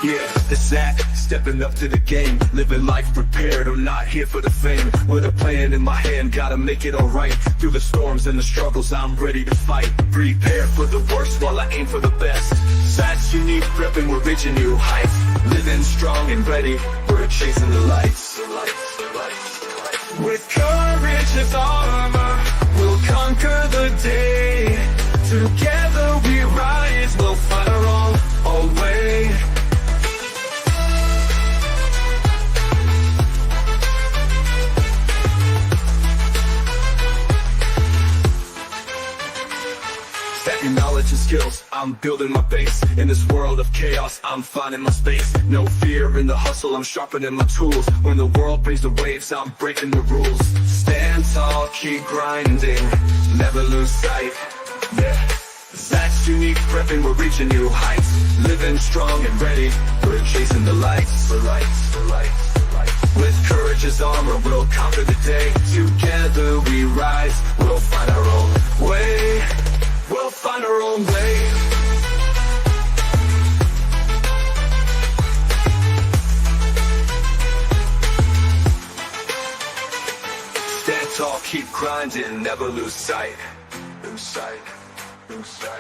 Yeah, it's that, stepping up to the game, living life prepared, I'm not here for the fame. With a plan in my hand, gotta make it alright. Through the storms and the struggles, I'm ready to fight. Prepare for the worst while I aim for the best. That's unique prepping, we're reaching new heights. Living strong and ready, we're chasing the lights. With courage as armor, we'll conquer the day. Together we rise, we'll fight our way. Stacking knowledge and skills, I'm building my base. In this world of chaos, I'm finding my space. No fear in the hustle, I'm sharpening my tools. When the world brings the waves, I'm breaking the rules. Stand tall, keep grinding, never lose sight. Yeah, that's unique prepping, we're reaching new heights. Living strong and ready, we're chasing the lights. With courage as armor, we'll conquer the day. Together we rise, we'll find our own way. We'll find our own way. Stand tall, keep grinding, never lose sight.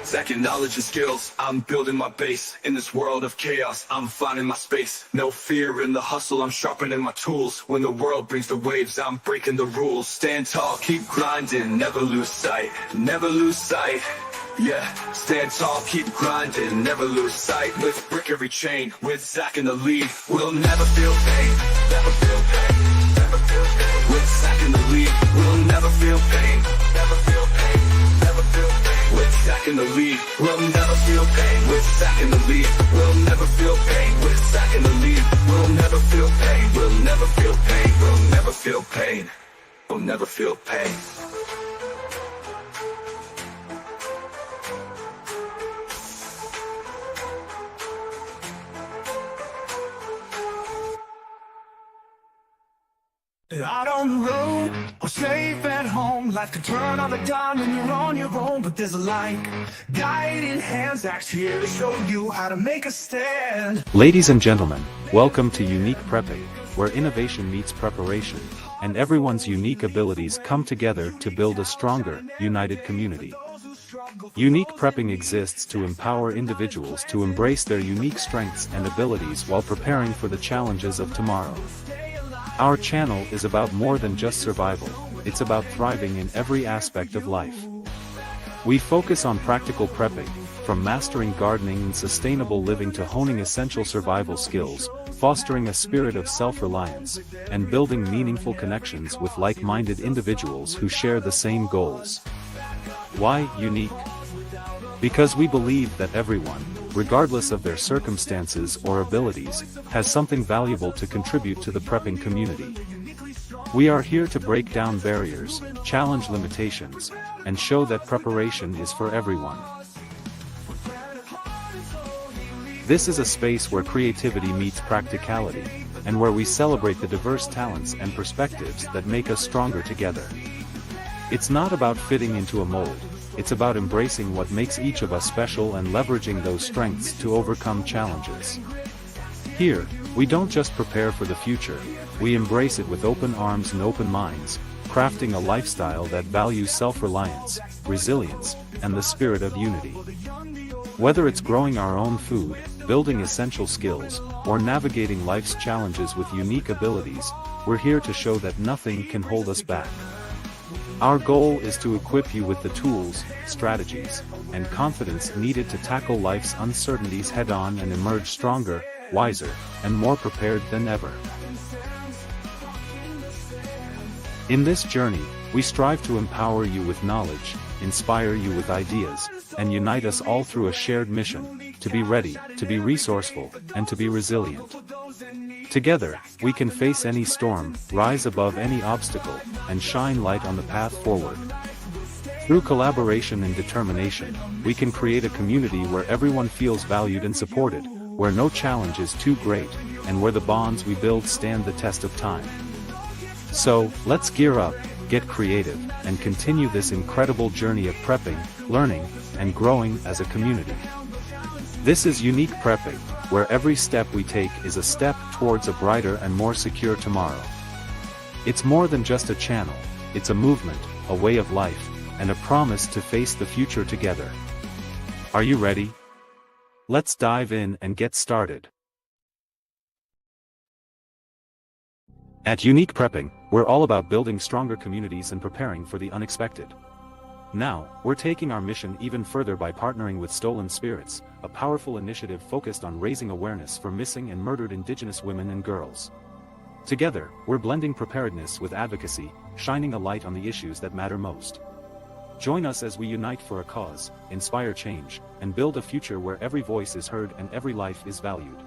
Stacking knowledge and skills, I'm building my base. In this world of chaos, I'm finding my space. No fear in the hustle, I'm sharpening my tools. When the world brings the waves, I'm breaking the rules. Stand tall, keep grinding, never lose sight. Never lose sight. Yeah, stand tall, keep grinding, never lose sight. Let's break every chain, with Zach in the lead. We'll never feel pain, never feel pain, never feel pain. With Zach in the lead, we'll never feel pain, never feel pain, never feel pain. With Zach in the lead, we'll never feel pain. With Zach in the lead, we'll never feel pain. With Zach in the lead, we'll never feel pain. We'll never feel pain. We'll never feel pain. We'll never feel pain. Out on the road, or safe at home. Life can turn on a dime and you're on your own. But there's a light, guiding hands acts here to show you how to make a stand. Ladies and gentlemen, welcome to Unique Prepping, where innovation meets preparation, and everyone's unique abilities come together to build a stronger, united community. Unique Prepping exists to empower individuals to embrace their unique strengths and abilities while preparing for the challenges of tomorrow. Our channel is about more than just survival, it's about thriving in every aspect of life. We focus on practical prepping, from mastering gardening and sustainable living to honing essential survival skills, fostering a spirit of self-reliance, and building meaningful connections with like-minded individuals who share the same goals. Why unique? Because we believe that everyone, regardless of their circumstances or abilities, has something valuable to contribute to the prepping community. We are here to break down barriers, challenge limitations, and show that preparation is for everyone. This is a space where creativity meets practicality, and where we celebrate the diverse talents and perspectives that make us stronger together. It's not about fitting into a mold. It's about embracing what makes each of us special and leveraging those strengths to overcome challenges. Here, we don't just prepare for the future, we embrace it with open arms and open minds, crafting a lifestyle that values self-reliance, resilience, and the spirit of unity. Whether it's growing our own food, building essential skills, or navigating life's challenges with unique abilities, we're here to show that nothing can hold us back. Our goal is to equip you with the tools, strategies, and confidence needed to tackle life's uncertainties head-on and emerge stronger, wiser, and more prepared than ever. In this journey, we strive to empower you with knowledge, inspire you with ideas, and unite us all through a shared mission, to be ready, to be resourceful, and to be resilient. Together, we can face any storm, rise above any obstacle, and shine light on the path forward. Through collaboration and determination, we can create a community where everyone feels valued and supported, where no challenge is too great, and where the bonds we build stand the test of time. So, let's gear up, get creative, and continue this incredible journey of prepping, learning, and growing as a community. This is Unique Prepping, where every step we take is a step towards a brighter and more secure tomorrow. It's more than just a channel, it's a movement, a way of life, and a promise to face the future together. Are you ready? Let's dive in and get started. At Unique Prepping, we're all about building stronger communities and preparing for the unexpected. Now, we're taking our mission even further by partnering with Stolen Spirits, a powerful initiative focused on raising awareness for missing and murdered Indigenous women and girls. Together, we're blending preparedness with advocacy, shining a light on the issues that matter most. Join us as we unite for a cause, inspire change, and build a future where every voice is heard and every life is valued.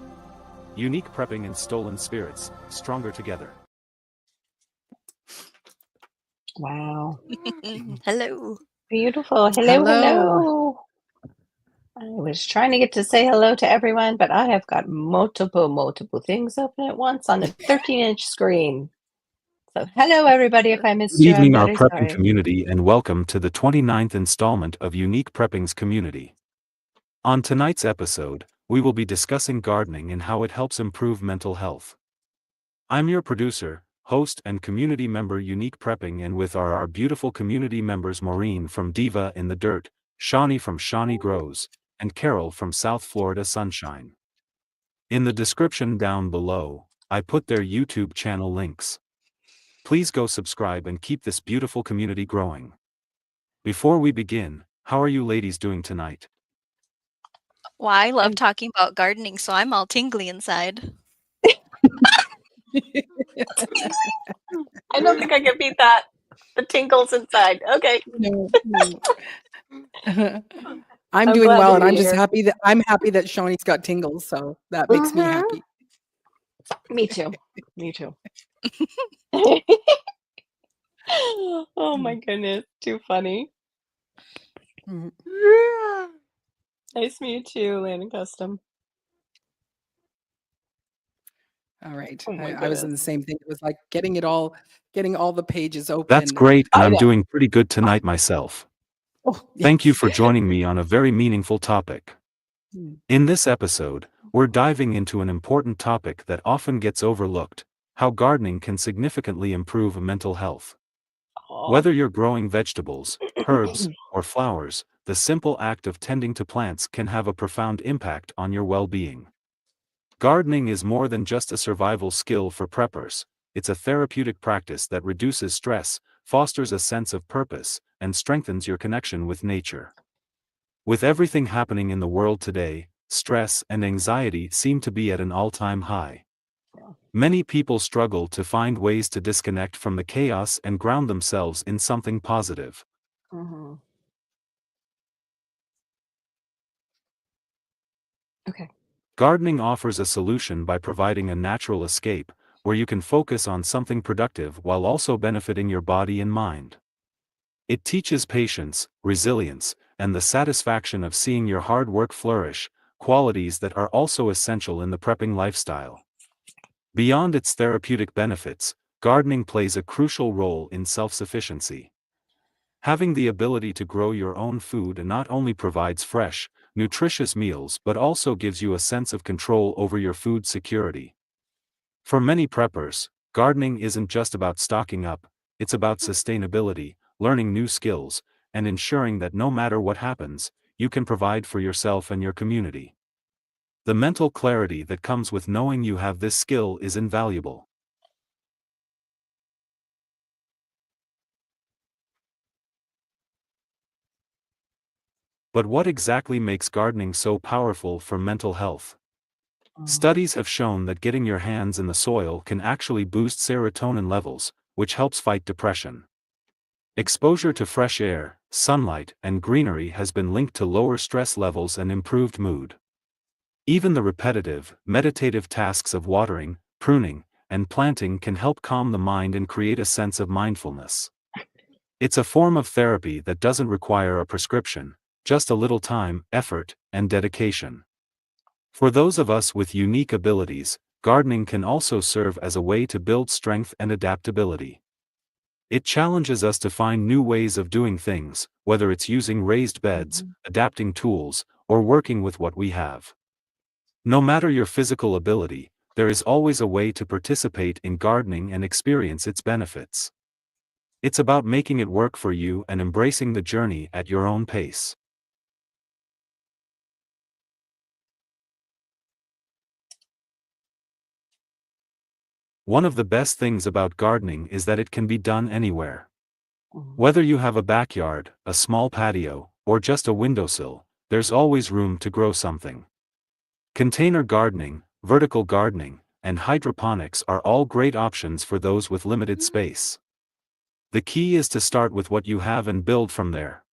Unique Prepping and Stolen Spirits, stronger together. Wow. Hello. Beautiful. Hello. I was trying to get to say hello to everyone, but I have got multiple things open at once on a 13-inch screen. So hello, everybody. If I missed Good you, evening, I'm our very prepping sorry. community, and welcome to the 29th installment of Unique Prepping's community. On tonight's episode, we will be discussing gardening and how it helps improve mental health. I'm your producer, host and community member Unique Prepping, and with our beautiful community members Maureen from Diva in the Dirt, Shawnee from Shawnee Grows, and Carol from South Florida Sunshine. In the description down below, I put their YouTube channel links. Please go subscribe and keep this beautiful community growing. Before we begin, how are you ladies doing tonight? Well, I love talking about gardening, so I'm all tingly inside. I don't think I can beat that. The tingles inside. Okay. No. I'm doing glad well, to and be I'm just here. happy that Shawnee's got tingles, so that makes me happy. Me too. Me too. Oh my goodness. Too funny. Mhm. Nice to meet you, Landon Custom. All right. Oh my I was in goodness. the same thing. It was like getting all the pages open. That's great, and I I'm know. doing pretty good tonight myself. Oh, Thank you yes. for joining me on a very meaningful topic. Hmm. In this episode, we're diving into an important topic that often gets overlooked: how gardening can significantly improve mental health. Aw. Whether you're growing vegetables, herbs, or flowers, the simple act of tending to plants can have a profound impact on your well-being. Gardening is more than just a survival skill for preppers, it's a therapeutic practice that reduces stress, fosters a sense of purpose, and strengthens your connection with nature. With everything happening in the world today, stress and anxiety seem to be at an all-time high. Many people struggle to find ways to disconnect from the chaos and ground themselves in something positive. Mhm. Okay. Gardening offers a solution by providing a natural escape, where you can focus on something productive while also benefiting your body and mind. It teaches patience, resilience, and the satisfaction of seeing your hard work flourish, qualities that are also essential in the prepping lifestyle. Beyond its therapeutic benefits, gardening plays a crucial role in self-sufficiency. Having the ability to grow your own food not only provides fresh, nutritious meals but also gives you a sense of control over your food security. For many preppers, gardening isn't just about stocking up, it's about sustainability, learning new skills, and ensuring that no matter what happens, you can provide for yourself and your community. The mental clarity that comes with knowing you have this skill is invaluable. But what exactly makes gardening so powerful for mental health? Studies have shown that getting your hands in the soil can actually boost serotonin levels, which helps fight depression. Exposure to fresh air, sunlight, and greenery has been linked to lower stress levels and improved mood. Even the repetitive, meditative tasks of watering, pruning, and planting can help calm the mind and create a sense of mindfulness. It's a form of therapy that doesn't require a prescription, just a little time, effort, and dedication. For those of us with unique abilities, gardening can also serve as a way to build strength and adaptability. It challenges us to find new ways of doing things, whether it's using raised beds, adapting tools, or working with what we have. No matter your physical ability, there is always a way to participate in gardening and experience its benefits. It's about making it work for you and embracing the journey at your own pace. One of the best things about gardening is that it can be done anywhere. Whether you have a backyard, a small patio, or just a windowsill, there's always room to grow something. Container gardening, vertical gardening, and hydroponics are all great options for those with limited space. The key is to start with what you have and build from there.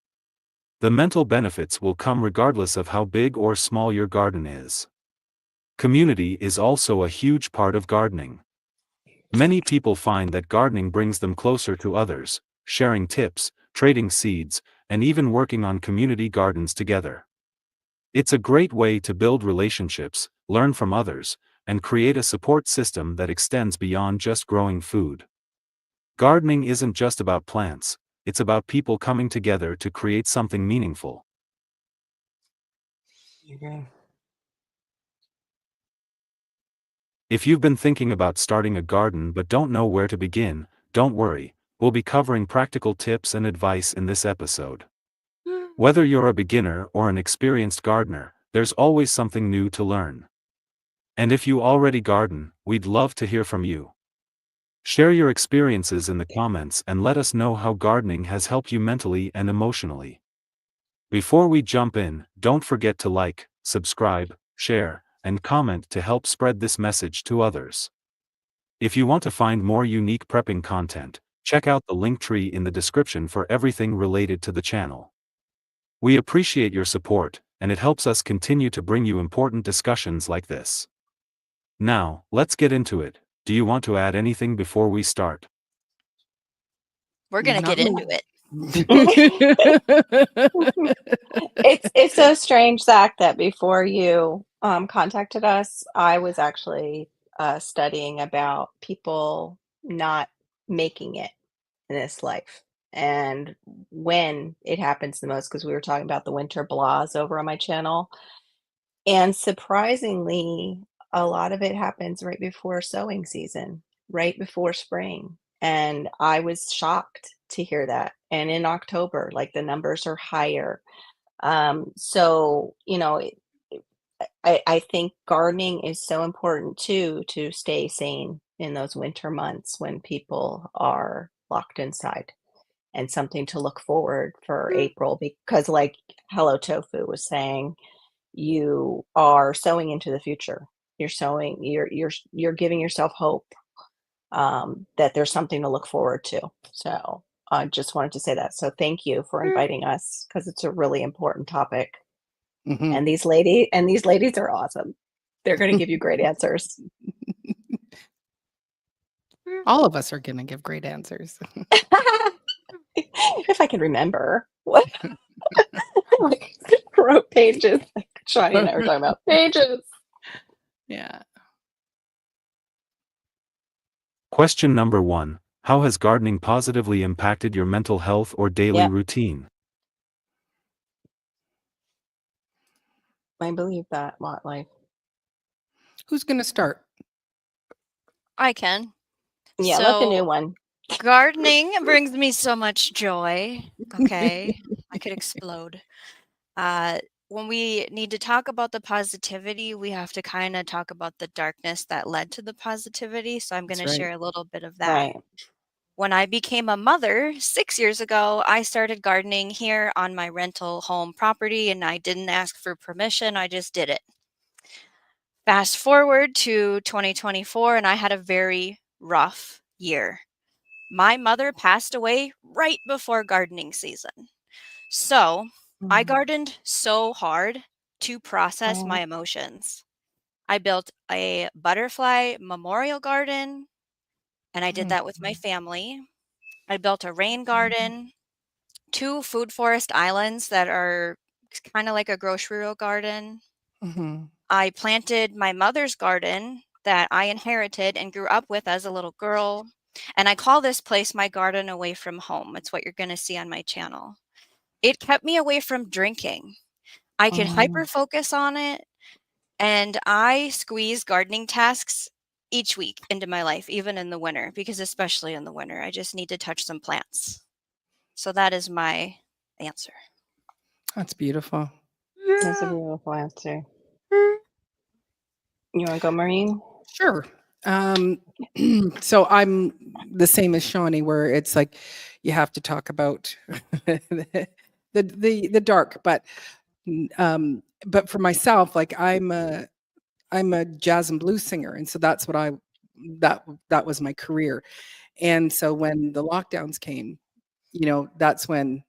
The mental benefits will come regardless of how big or small your garden is. Community is also a huge part of gardening. Many people find that gardening brings them closer to others, sharing tips, trading seeds, and even working on community gardens together. It's a great way to build relationships, learn from others, and create a support system that extends beyond just growing food. Gardening isn't just about plants, it's about people coming together to create something meaningful. If you've been thinking about starting a garden but don't know where to begin, don't worry, we'll be covering practical tips and advice in this episode. Whether you're a beginner or an experienced gardener, there's always something new to learn. And if you already garden, we'd love to hear from you. Share your experiences in the comments and let us know how gardening has helped you mentally and emotionally. Before we jump in, don't forget to like, subscribe, share, and comment to help spread this message to others. If you want to find more unique prepping content, check out the link tree in the description for everything related to the channel. We appreciate your support, and it helps us continue to bring you important discussions like this. Now, let's get into it. Do you want to add anything before we start? We're going to Not get me. into it. It's so strange, Zach, that before you contacted us, I was actually studying about people not making it in this life and when it happens the most, because we were talking about the winter blahs over on my channel. And surprisingly, a lot of it happens right before sowing season, right before spring. And I was shocked to hear that. And in October, like the numbers are higher. So, I think gardening is so important too to stay sane in those winter months when people are locked inside and something to look forward for April because like Hello Tofu was saying, you are sowing into the future. You're giving yourself hope that there's something to look forward to. So I just wanted to say that. So thank you for inviting us because it's a really important topic. Mhm. And these ladies are awesome. They're going to give you great answers. All of us are going to give great answers. If I can remember what like wrote pages like Shawnee and I were talking about pages. Yeah. Question number 1. How has gardening positively impacted your mental health or daily Yep. routine? I believe that, Lot Life. Who's going to start? I can. Yeah, let the new So one. gardening brings me so much joy. Okay. I could explode. When we need to talk about the positivity, we have to kind of talk about the darkness that led to the positivity. So I'm going That's to right. share a little bit of that. Right. When I became a mother 6 years ago, I started gardening here on my rental home property and I didn't ask for permission. I just did it. Fast forward to 2024 and I had a very rough year. My mother passed away right before gardening season. So I gardened so hard to process my emotions. I built a butterfly memorial garden and I did that with my family. I built a rain garden, 2 food forest islands that are kind of like a grocery garden. Mhm. I planted my mother's garden that I inherited and grew up with as a little girl. And I call this place my garden away from home. It's what you're going to see on my channel. It kept me away from drinking. I could hyper focus on it. And I squeeze gardening tasks each week into my life, even in the winter, because especially in the winter, I just need to touch some plants. So that is my answer. That's beautiful. That's a beautiful answer. You want to go, Maureen? Sure. So I'm the same as Shawnee, where it's like you have to talk about the dark, but for myself, like I'm a jazz and blues singer, and so that's what that was my career. And so when the lockdowns came, that's when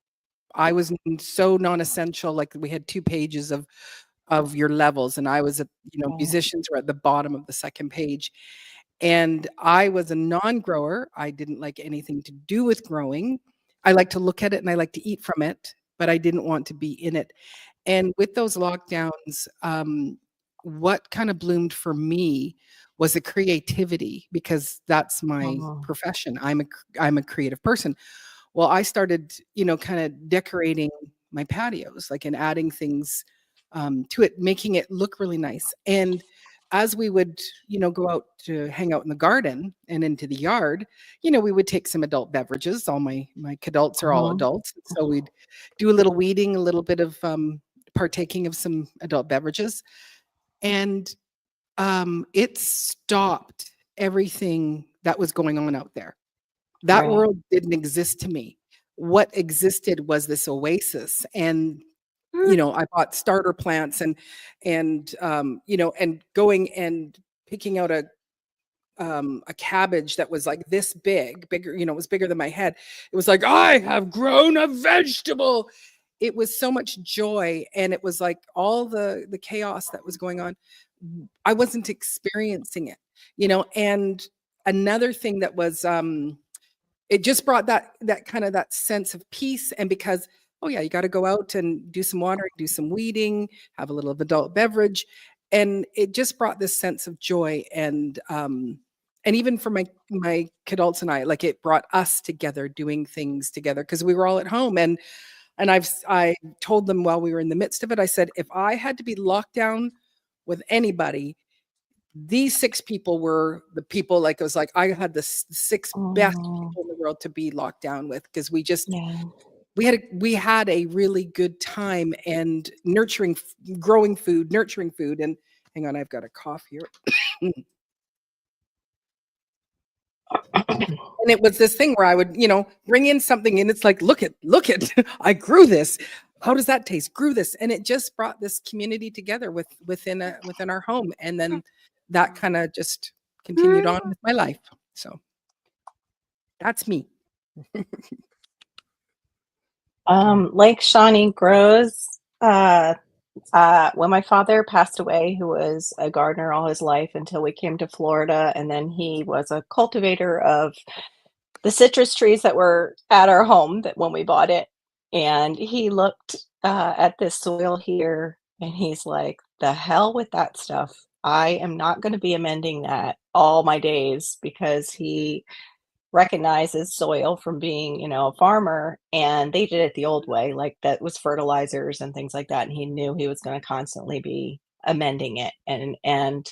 I was so non-essential. Like we had 2 pages of your levels, and I was musicians were at the bottom of the second page. And I was a non-grower. I didn't like anything to do with growing. I like to look at it and I like to eat from it, but I didn't want to be in it. And with those lockdowns, what kind of bloomed for me was the creativity, because that's my profession. I'm a creative person. Well, I started, kind of decorating my patios, like, and adding things to it, making it look really nice. And as we would, go out to hang out in the garden and into the yard, we would take some adult beverages. All my kidults are all adults, so we'd do a little weeding, a little bit of partaking of some adult beverages, and it stopped everything that was going on out there. That Right. world didn't exist to me. What existed was this oasis. And I bought starter plants and and going and picking out a cabbage that was like this bigger, it was bigger than my head. It was like, I have grown a vegetable. It was so much joy, and it was like all the chaos that was going on, I wasn't experiencing it, and another thing that was it just brought that kind of that sense of peace. And because, oh yeah, you got to go out and do some watering, do some weeding, have a little of adult beverage, and it just brought this sense of joy. And even for my kidults and I, like, it brought us together, doing things together, because we were all at home. And I told them while we were in the midst of it, I said, if I had to be locked down with anybody, these 6 people were the people. Like, it was like I had the 6 best people in the world to be locked down with, because Yeah. we had a really good time, and growing food, nurturing food. And hang on, I've got a cough here. And it was this thing where I would, bring in something, and it's like, look at, I grew this. How does that taste? Grew this. And it just brought this community together within our home. And then that kind of just continued on with my life. So that's me. Like Shawnee grows. When my father passed away, who was a gardener all his life until we came to Florida, and then he was a cultivator of the citrus trees that were at our home that when we bought it. And he looked at this soil here, and he's like, the hell with that stuff. I am not going to be amending that all my days, because he recognizes soil from being, a farmer, and they did it the old way, like that was fertilizers and things like that. And he knew he was going to constantly be amending it. And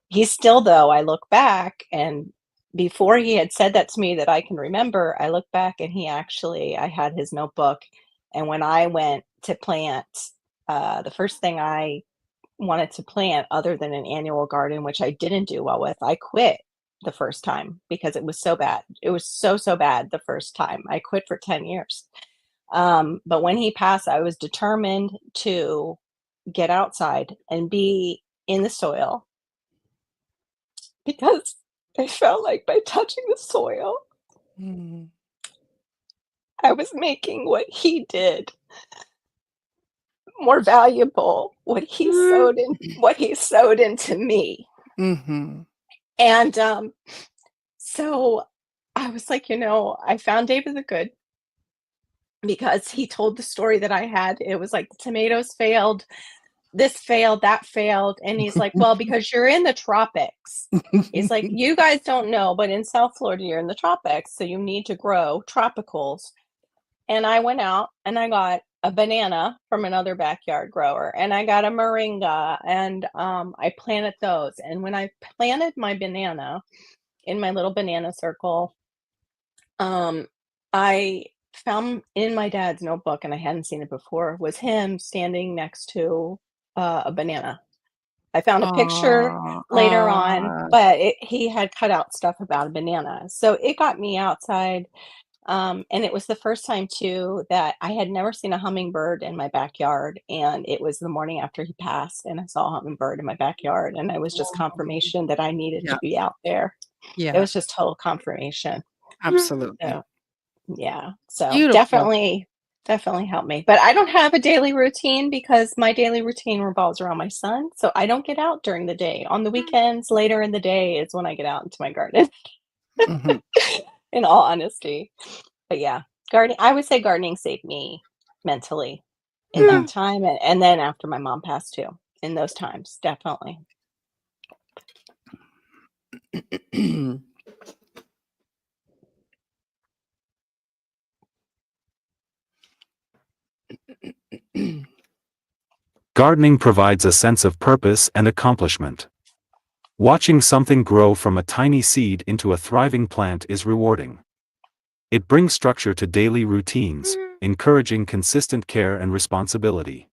he's still, though, I look back, and before he had said that to me that I can remember, I look back and I had his notebook. And when I went to plant, the first thing I wanted to plant, other than an annual garden, which I didn't do well with, I quit the first time because it was so bad. It was so, so bad the first time. I quit for 10 years. But when he passed, I was determined to get outside and be in the soil, because I felt like by touching the soil, I was making what he did more valuable, what he sowed into me. And so I was like, I found David the Good, because he told the story that I had. It was like the tomatoes failed, this failed, that failed. And he's like, well, because you're in the tropics. He's like, you guys don't know, but in South Florida, you're in the tropics. So you need to grow tropicals. and I went out and I got a banana from another backyard grower, and I got a moringa, and I planted those. And when I planted my banana in my little banana circle, I found in my dad's notebook, and I hadn't seen it before, was him standing next to a banana. I found a picture Aw, later on, aw. but he had cut out stuff about a banana. So it got me outside. And it was the first time too that I had never seen a hummingbird in my backyard. And it was the morning after he passed, and I saw a hummingbird in my backyard. And it was just confirmation that I needed to Yeah, be out there. It yeah, was just total confirmation. absolutely. So, yeah. So Beautiful. definitely helped me. But I don't have a daily routine because my daily routine revolves around my son. So I don't get out during the day. On the weekends, later in the day is when I get out into my garden, Mhm. in all honesty. But yeah, gardening, I would say gardening saved me mentally in that time, and then after my mom passed too, in those times, definitely. Gardening provides a sense of purpose and accomplishment. Watching something grow from a tiny seed into a thriving plant is rewarding. It brings structure to daily routines, encouraging consistent care and responsibility.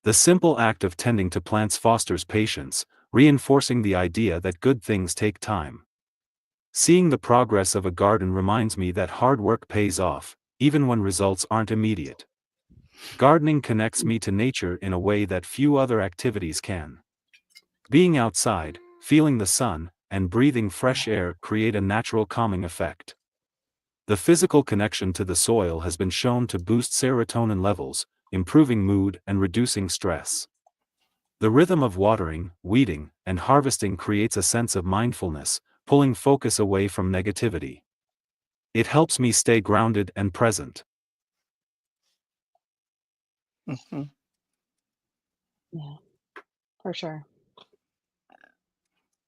The simple act of tending to plants fosters patience, reinforcing the idea that good things take time. Seeing the progress of a garden reminds me that hard work pays off, even when results aren't immediate. Gardening connects me to nature in a way that few other activities can. Being outside, feeling the sun, and breathing fresh air create a natural calming effect. The physical connection to the soil has been shown to boost serotonin levels, improving mood and reducing stress. The rhythm of watering, weeding, and harvesting creates a sense of mindfulness, pulling focus away from negativity. It helps me stay grounded and present. Mhm. Yeah, for sure.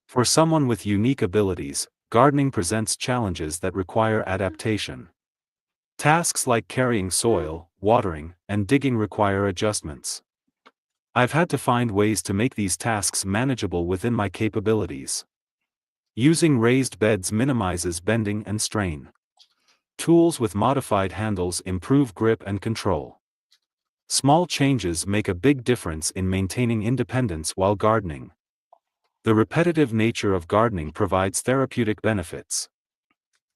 For someone with unique abilities, gardening presents challenges that require adaptation. Tasks like carrying soil, watering, and digging require adjustments. I've had to find ways to make these tasks manageable within my capabilities. Using raised beds minimizes bending and strain. Tools with modified handles improve grip and control. Small changes make a big difference in maintaining independence while gardening. The repetitive nature of gardening provides therapeutic benefits.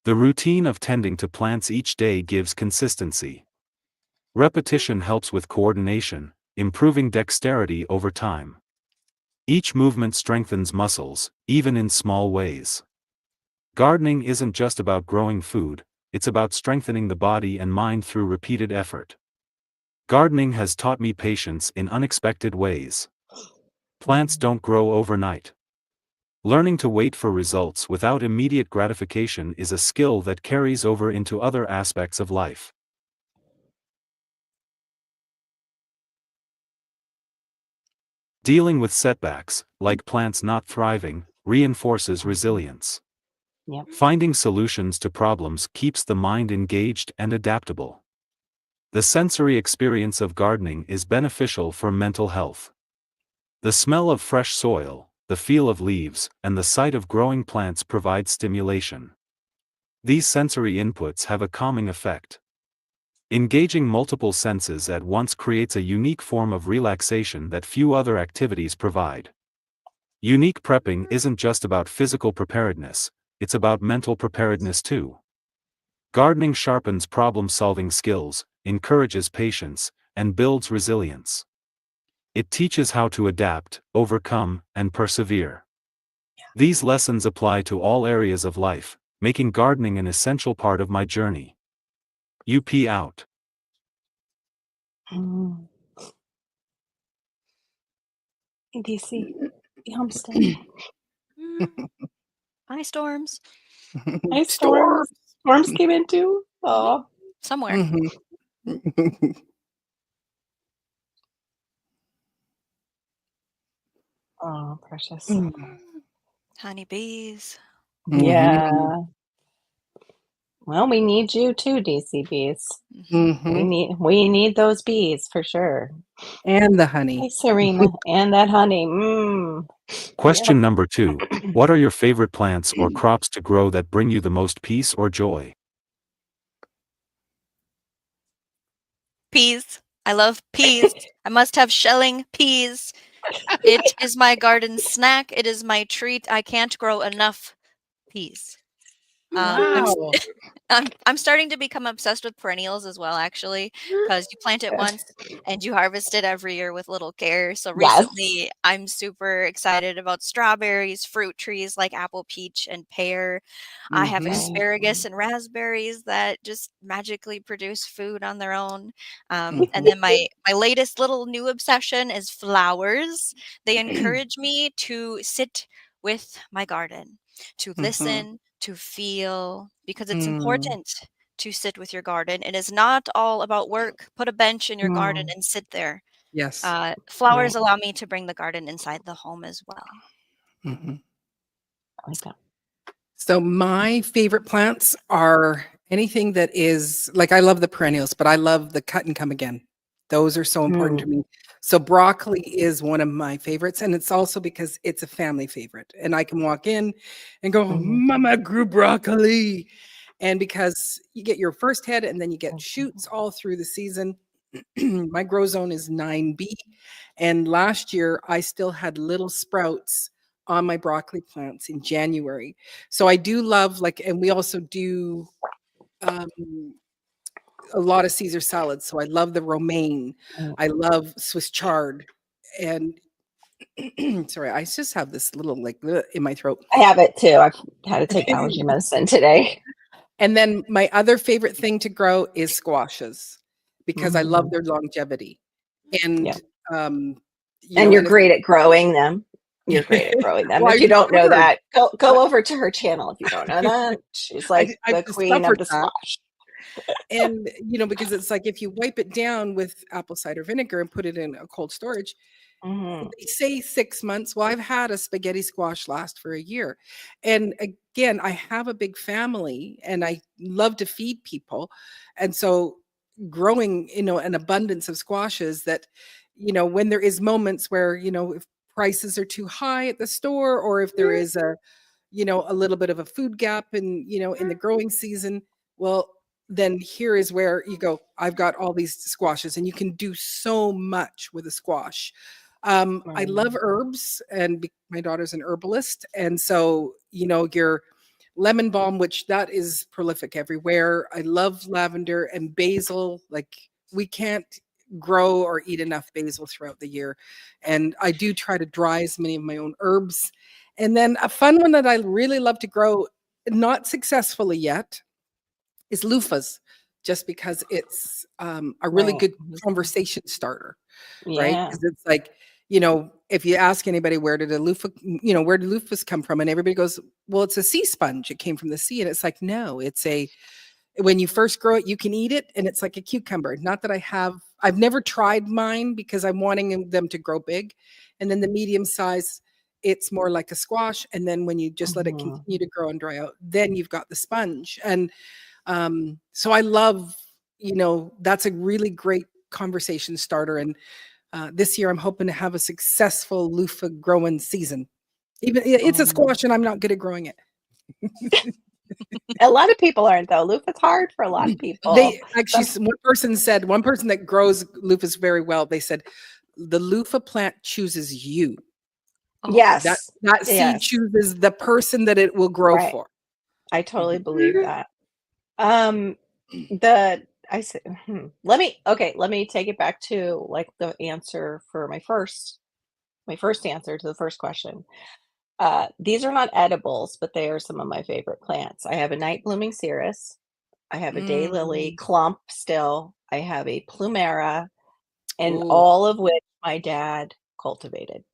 The routine of tending to plants each day gives consistency. Repetition helps with coordination, improving dexterity over time. Each movement strengthens muscles, even in small ways. Gardening isn't just about growing food, it's about strengthening the body and mind through repeated effort. Gardening has taught me patience in unexpected ways. Plants don't grow overnight. Learning to wait for results without immediate gratification is a skill that carries over into other aspects of life. Dealing with setbacks, like plants not thriving, reinforces resilience. Yep. Finding solutions to problems keeps the mind engaged and adaptable. The sensory experience of gardening is beneficial for mental health. The smell of fresh soil, the feel of leaves, and the sight of growing plants provide stimulation. These sensory inputs have a calming effect. Engaging multiple senses at once creates a unique form of relaxation that few other activities provide. Unique prepping isn't just about physical preparedness, it's about mental preparedness too. Gardening sharpens problem-solving skills, encourages patience, and builds resilience. It teaches how to adapt, overcome, and persevere. These lessons apply to all areas of life, making gardening an essential part of my journey. UP out. Mm. Hey, DC, Homestead. Hi, storms. Hi, Storm. storms. Storms came in too. Oh, Somewhere. Mhm. oh, precious. Mhm. Honeybees. Yeah. Well, we need you too, DCBs. Mhm. We need those bees for sure. And the Hey, honey. Serena, and that honey. Mmm. Question number 2. What are your favorite plants or crops to grow that bring you the most peace or joy? Peas. I love peas. I must have shelling peas. It is my garden snack. It is my treat. I can't grow enough peas. I'm Wow. I'm starting to become obsessed with perennials as well, actually, because you plant it once and you harvest it every year with little care. So Yes. recently, I'm super excited about strawberries, fruit trees like apple, peach, and pear. I have Mhm. asparagus and raspberries that just magically produce food on their own. And Mhm. then my latest little new obsession is flowers. They encourage me to sit with my garden, to Mhm. listen, to feel, because it's Mm. important to sit with your garden. It is not all about work. Put a bench in your garden Mm, and sit there. Yes. Flowers right. allow me to bring the garden inside the home as well. Mhm. I like that. So my favorite plants are anything that is like I love the perennials, but I love the cut and come again. Those are so important to Mm, me. So broccoli is one of my favorites, and it's also because it's a family favorite. And I can walk in and go, mhm, Mama grew broccoli. And because you get your first head and then you get mhm. shoots all through the season. My grow zone is 9B. And last year I still had little sprouts on my broccoli plants in January. So I do love like, and we also do um, a lot of Caesar salads. So I love the romaine. Mm. I love Swiss chard. And sorry, I just have this little like in my throat. I have it too. I've had to take allergy medicine today. And then my other favorite thing to grow is squashes because I love Mhm. their longevity. Yeah. And um, And you're and it's great at growing them. You're great at growing them. well, I If you don't know discovered that, go over to her channel if you don't know that. She's like I've the queen of discovered the that. squash. And, because it's like if you wipe it down with apple cider vinegar and put it in a cold storage, Mhm. they say 6 months. Well, I've had a spaghetti squash last for a year. And again, I have a big family and I love to feed people. And so growing, an abundance of squashes that, when there is moments where, if prices are too high at the store or if there is a little bit of a food gap in the growing season, well, then here is where you go, I've got all these squashes and you can do so much with a squash. I love Right. herbs and my daughter's an herbalist. And so, your lemon balm, which that is prolific everywhere. I love lavender and basil. Like we can't grow or eat enough basil throughout the year. And I do try to dry as many of my own herbs. And then a fun one that I really love to grow, not successfully yet, is loofahs, just because it's a really Right. good conversation starter, right? Yeah. Because it's like, if you ask anybody where do loofahs come from, and everybody goes, well, it's a sea sponge. It came from the sea, and it's like, no, when you first grow it, you can eat it, and it's like a cucumber. Not that I've never tried mine because I'm wanting them to grow big, and then the medium size, it's more like a squash, and then when you just let it Mhm. continue to grow and dry out, then you've got the sponge. And so I love, that's a really great conversation starter. And this year I'm hoping to have a successful loofah growing season. Even it's a Mhm. squash and I'm not good at growing it. A lot of people aren't though. Loofah's hard for a lot of people. They actually, Some one person that grows loofahs very well, they said the loofah plant chooses you. Oh, That Yes. that seed Yes. chooses the person that it will grow Right. for. I totally Mhm. believe that. Um, the I said, let me take it back to like the answer for my first answer to the first question. These are not edibles, but they are some of my favorite plants. I have a night blooming cereus. I have a daylily Mm. clump still. I have a plumera, and Oh, all of which my dad cultivated.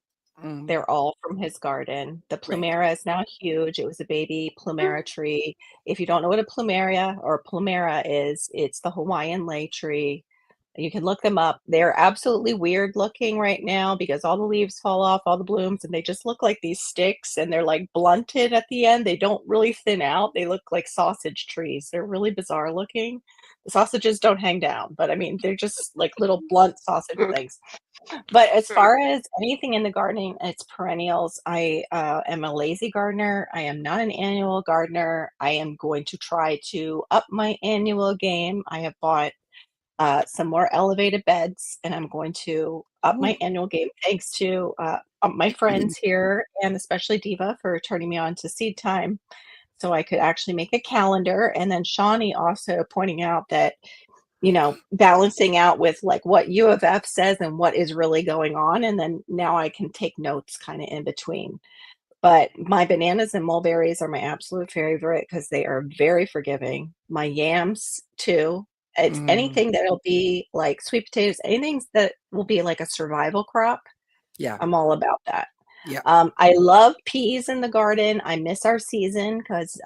mm, They're all from his garden. The right. plumera is now huge. It was a baby plumera tree. If you don't know what a plumeria or plumera is, it's the Hawaiian lei tree. You can look them up. They're absolutely weird looking right now because all the leaves fall off, all the blooms, and they just look like these sticks and they're like blunted at the end. They don't really thin out. They look like sausage trees. They're really bizarre looking. The sausages don't hang down, but I mean, they're just like little blunt sausage things. But as far as anything in the gardening, it's perennials. I am a lazy gardener. I am not an annual gardener. I am going to try to up my annual game. I have bought some more elevated beds, and I'm going to up my annual game thanks to my friends here and especially Diva for turning me on to Seed Time. So I could actually make a calendar. And then Shawnee also pointing out that, balancing out with like what U of F says and what is really going on. And then now I can take notes kind of in between. But my bananas and mulberries are my absolute favorite because they are very forgiving. My yams too. It's anything that'll be like sweet potatoes, anything that will be like a survival crop. Yeah. I'm all about that. Yeah. I love peas in the garden. I miss our season because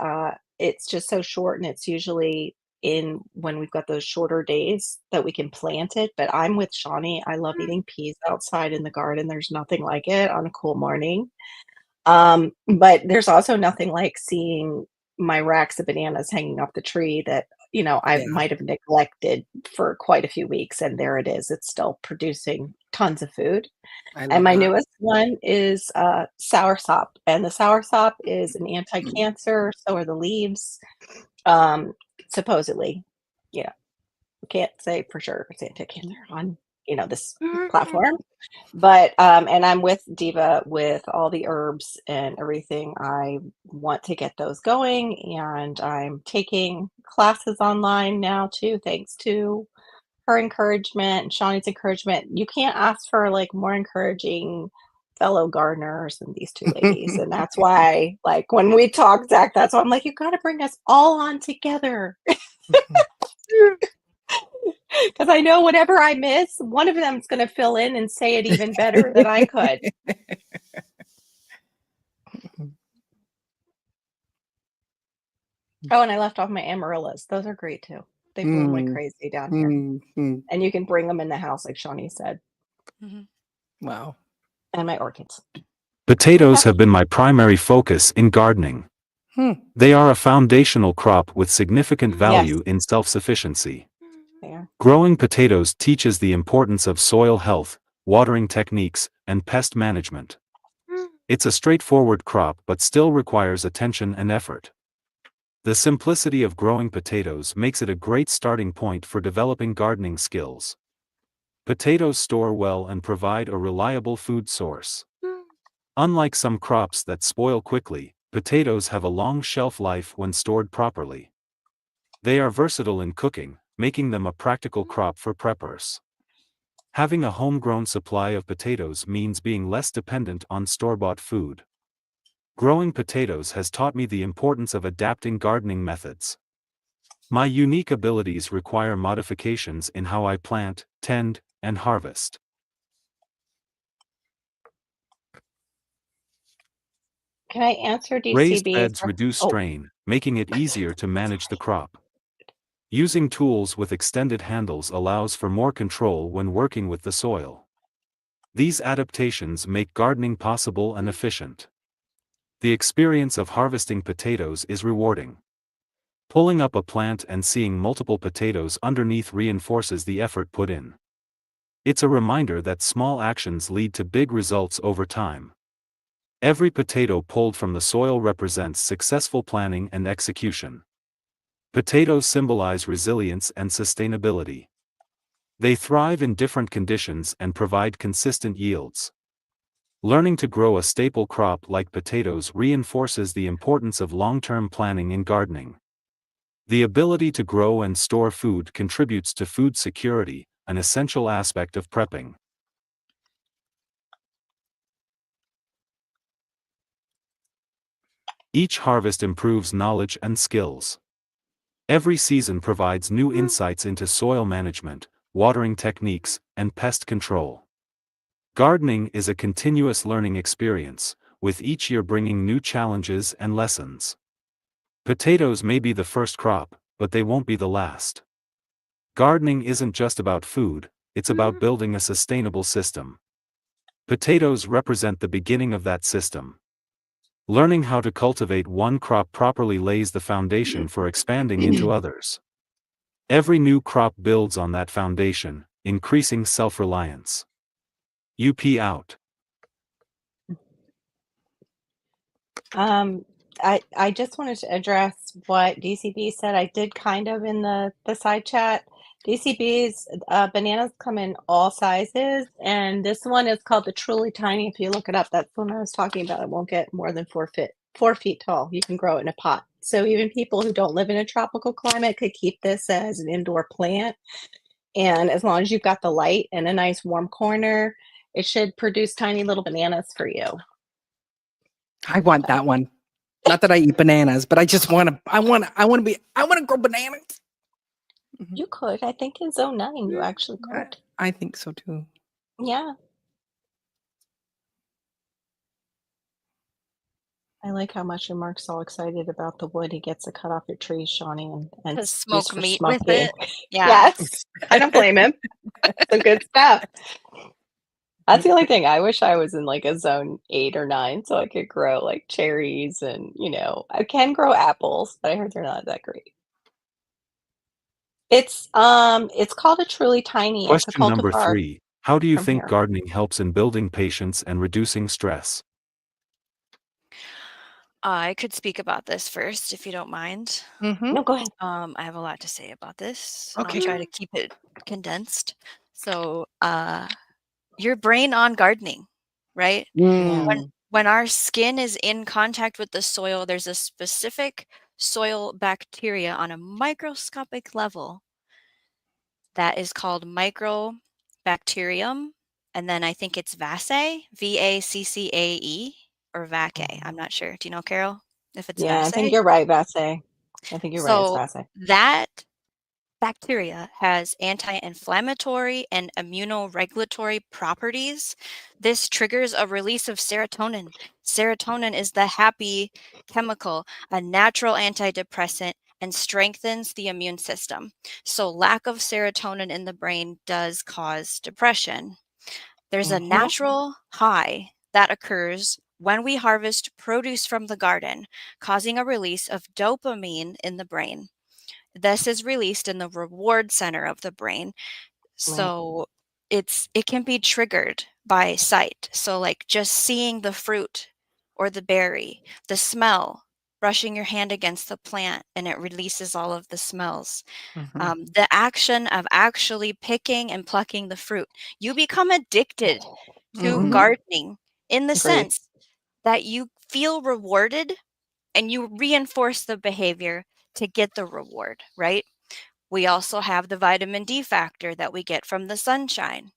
it's just so short, and it's usually in when we've got those shorter days that we can plant it. But I'm with Shawnee. I love eating peas outside in the garden. There's nothing like it on a cool morning. But there's also nothing like seeing my racks of bananas hanging off the tree that, I Yeah. might have neglected for quite a few weeks, and there it is. It's still producing tons of food. I And love my that. newest one is soursop, and the soursop is an anti-cancer. So are the leaves, supposedly. Can't say for sure it's anti-cancer on this platform. But and I'm with Diva with all the herbs and everything. I want to get those going, and I'm taking classes online now too, thanks to her encouragement and Shawnee's encouragement. You can't ask for like more encouraging fellow gardeners than these two ladies. And that's why, like, when we talk, Zach, that's why I'm like, you got to bring us all on together. Because I know whatever I miss, one of them is going to fill in and say it even better than I could. Oh, and I left off my amaryllis. Those are great too. They bloom like crazy down here. And you can bring them in the house, like Shawnee said. Wow. And my orchids. Potatoes have been my primary focus in gardening. They are a foundational crop with significant value in self-sufficiency. Yeah. Growing potatoes teaches the importance of soil health, watering techniques, and pest management. It's a straightforward crop but still requires attention and effort. The simplicity of growing potatoes makes it a great starting point for developing gardening skills. Potatoes store well and provide a reliable food source. Unlike some crops that spoil quickly, potatoes have a long shelf life when stored properly. They are versatile in cooking, making them a practical crop for preppers. Having a homegrown supply of potatoes means being less dependent on store-bought food. Growing potatoes has taught me the importance of adapting gardening methods. My unique abilities require modifications in how I plant, tend, and harvest. Can I answer Raised DCB? beds reduce strain, making it easier to manage the crop. Using tools with extended handles allows for more control when working with the soil. These adaptations make gardening possible and efficient. The experience of harvesting potatoes is rewarding. Pulling up a plant and seeing multiple potatoes underneath reinforces the effort put in. It's a reminder that small actions lead to big results over time. Every potato pulled from the soil represents successful planning and execution. Potatoes symbolize resilience and sustainability. They thrive in different conditions and provide consistent yields. Learning to grow a staple crop like potatoes reinforces the importance of long-term planning in gardening. The ability to grow and store food contributes to food security, an essential aspect of prepping. Each harvest improves knowledge and skills. Every season provides new insights into soil management, watering techniques, and pest control. Gardening is a continuous learning experience, with each year bringing new challenges and lessons. Potatoes may be the first crop, but they won't be the last. Gardening isn't just about food, it's about Mhm. building a sustainable system. Potatoes represent the beginning of that system. Learning how to cultivate one crop properly lays the foundation for expanding into others. Every new crop builds on that foundation, increasing self-reliance. UP out. I just wanted to address what DCB said. I did kind of in the side chat. DCB's bananas come in all sizes, and this one is called the Truly Tiny. If you look it up, that's the one I was talking about. It won't get more than 4 feet tall. You can grow it in a pot. So even people who don't live in a tropical climate could keep this as an indoor plant. And as long as you've got the light and a nice warm corner, it should produce tiny little bananas for you. I want that one. Not that I eat bananas, but I just want to. I want to grow bananas. You could. I think in zone 9 you actually could. I think so too. Yeah. I like how much your Mark's all excited about the wood he gets to cut off your trees, Shawnee, and To use smoke for meat with smoking. it. Yeah. Yes. I don't blame him. Some good stuff. That's the only thing. I wish I was in like a zone 8 or 9 so I could grow like cherries and, I can grow apples, but I heard they're not that great. It's called a Truly Tiny. It's a Question number cultivar 3. How do you from think here. gardening helps in building patience and reducing stress? I could speak about this first, if you don't mind. Mm-hmm. No, go ahead. I have a lot to say about this, and Okay. I'll try to keep it condensed. So, your brain on gardening, right? Mm. When our skin is in contact with the soil, there's a specific soil bacteria on a microscopic level that is called Microbacterium, and then I think it's Vaccae, Vaccae, or Vaccae. I'm not sure. Do you know, Carol, if it's Yeah, I think Vaccae? you're right, Vasse. I think you're right. It's So Vasse. that bacteria has anti-inflammatory and immunoregulatory properties. This triggers a release of serotonin. Serotonin is the happy chemical, a natural antidepressant, and strengthens the immune system. So lack of serotonin in the brain does cause depression. There's a Mhm. natural high that occurs when we harvest produce from the garden, causing a release of dopamine in the brain. This is released in the reward center of the brain. So it can be triggered by sight. So like just seeing the fruit or the berry, the smell, brushing your hand against the plant and it releases all of the smells. Mhm. The action of actually picking and plucking the fruit. You become addicted to Mhm. gardening in the Agreed. sense that you feel rewarded and you reinforce the behavior to get the reward, right? We also have the vitamin D factor that we get from the sunshine.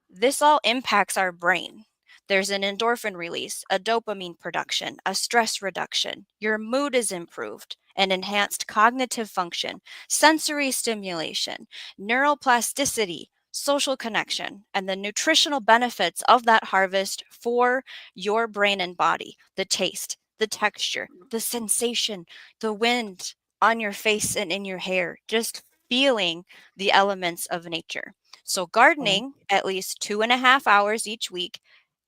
This all impacts our brain. There's an endorphin release, a dopamine production, a stress reduction. Your mood is improved, an enhanced cognitive function, sensory stimulation, neuroplasticity, social connection, and the nutritional benefits of that harvest for your brain and body, the taste, the texture, the sensation, the wind on your face and in your hair, just feeling the elements of nature. So, gardening at least 2.5 hours each week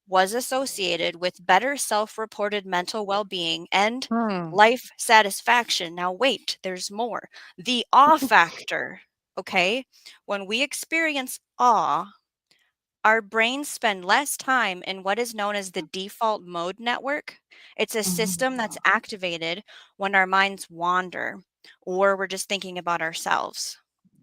was associated with better self reported mental well being and Hmm. life satisfaction. Now, wait, there's more. The awe factor, okay? When we experience awe, our brains spend less time in what is known as the default mode network. It's a system that's activated when our minds wander or we're just thinking about ourselves.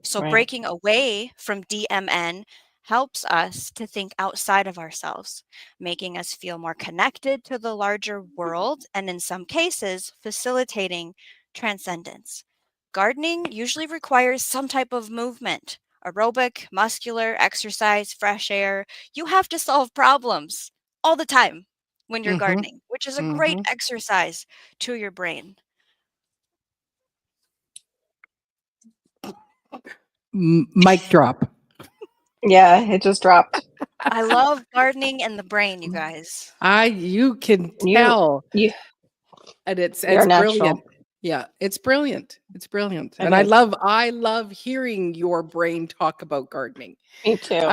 So, Right. breaking away from DMN helps us to think outside of ourselves, making us feel more connected to the larger world and, in some cases, facilitating transcendence. Gardening usually requires some type of movement, aerobic, muscular, exercise, fresh air. You have to solve problems all the time when you're Mhm. gardening, which is a great Mhm. exercise to your brain. Mic drop. Yeah, it just dropped. I love gardening and the brain, you guys. You can You tell, you and it's you're brilliant. natural. Yeah, it's brilliant. It's brilliant. It And is. I love hearing your brain talk about gardening. Me too.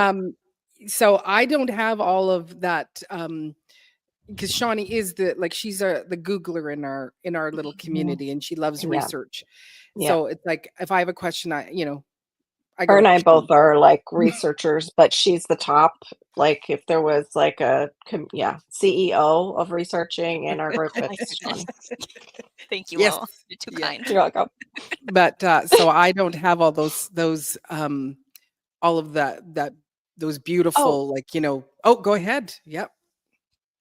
So I don't have all of that because Shawnee is she's the Googler in our little Mhm. community, and she loves Yeah. research. Yeah. So it's like if I have a question, I Her go and to I both Shawnee. are like researchers, but she's the top. Like if there was like a CEO of researching in our group, it's Shawnee. Thank you Yes. all. You're too Yeah. kind. You're welcome. But so I don't have all those all of that those Oh, beautiful oh, go ahead. Yep.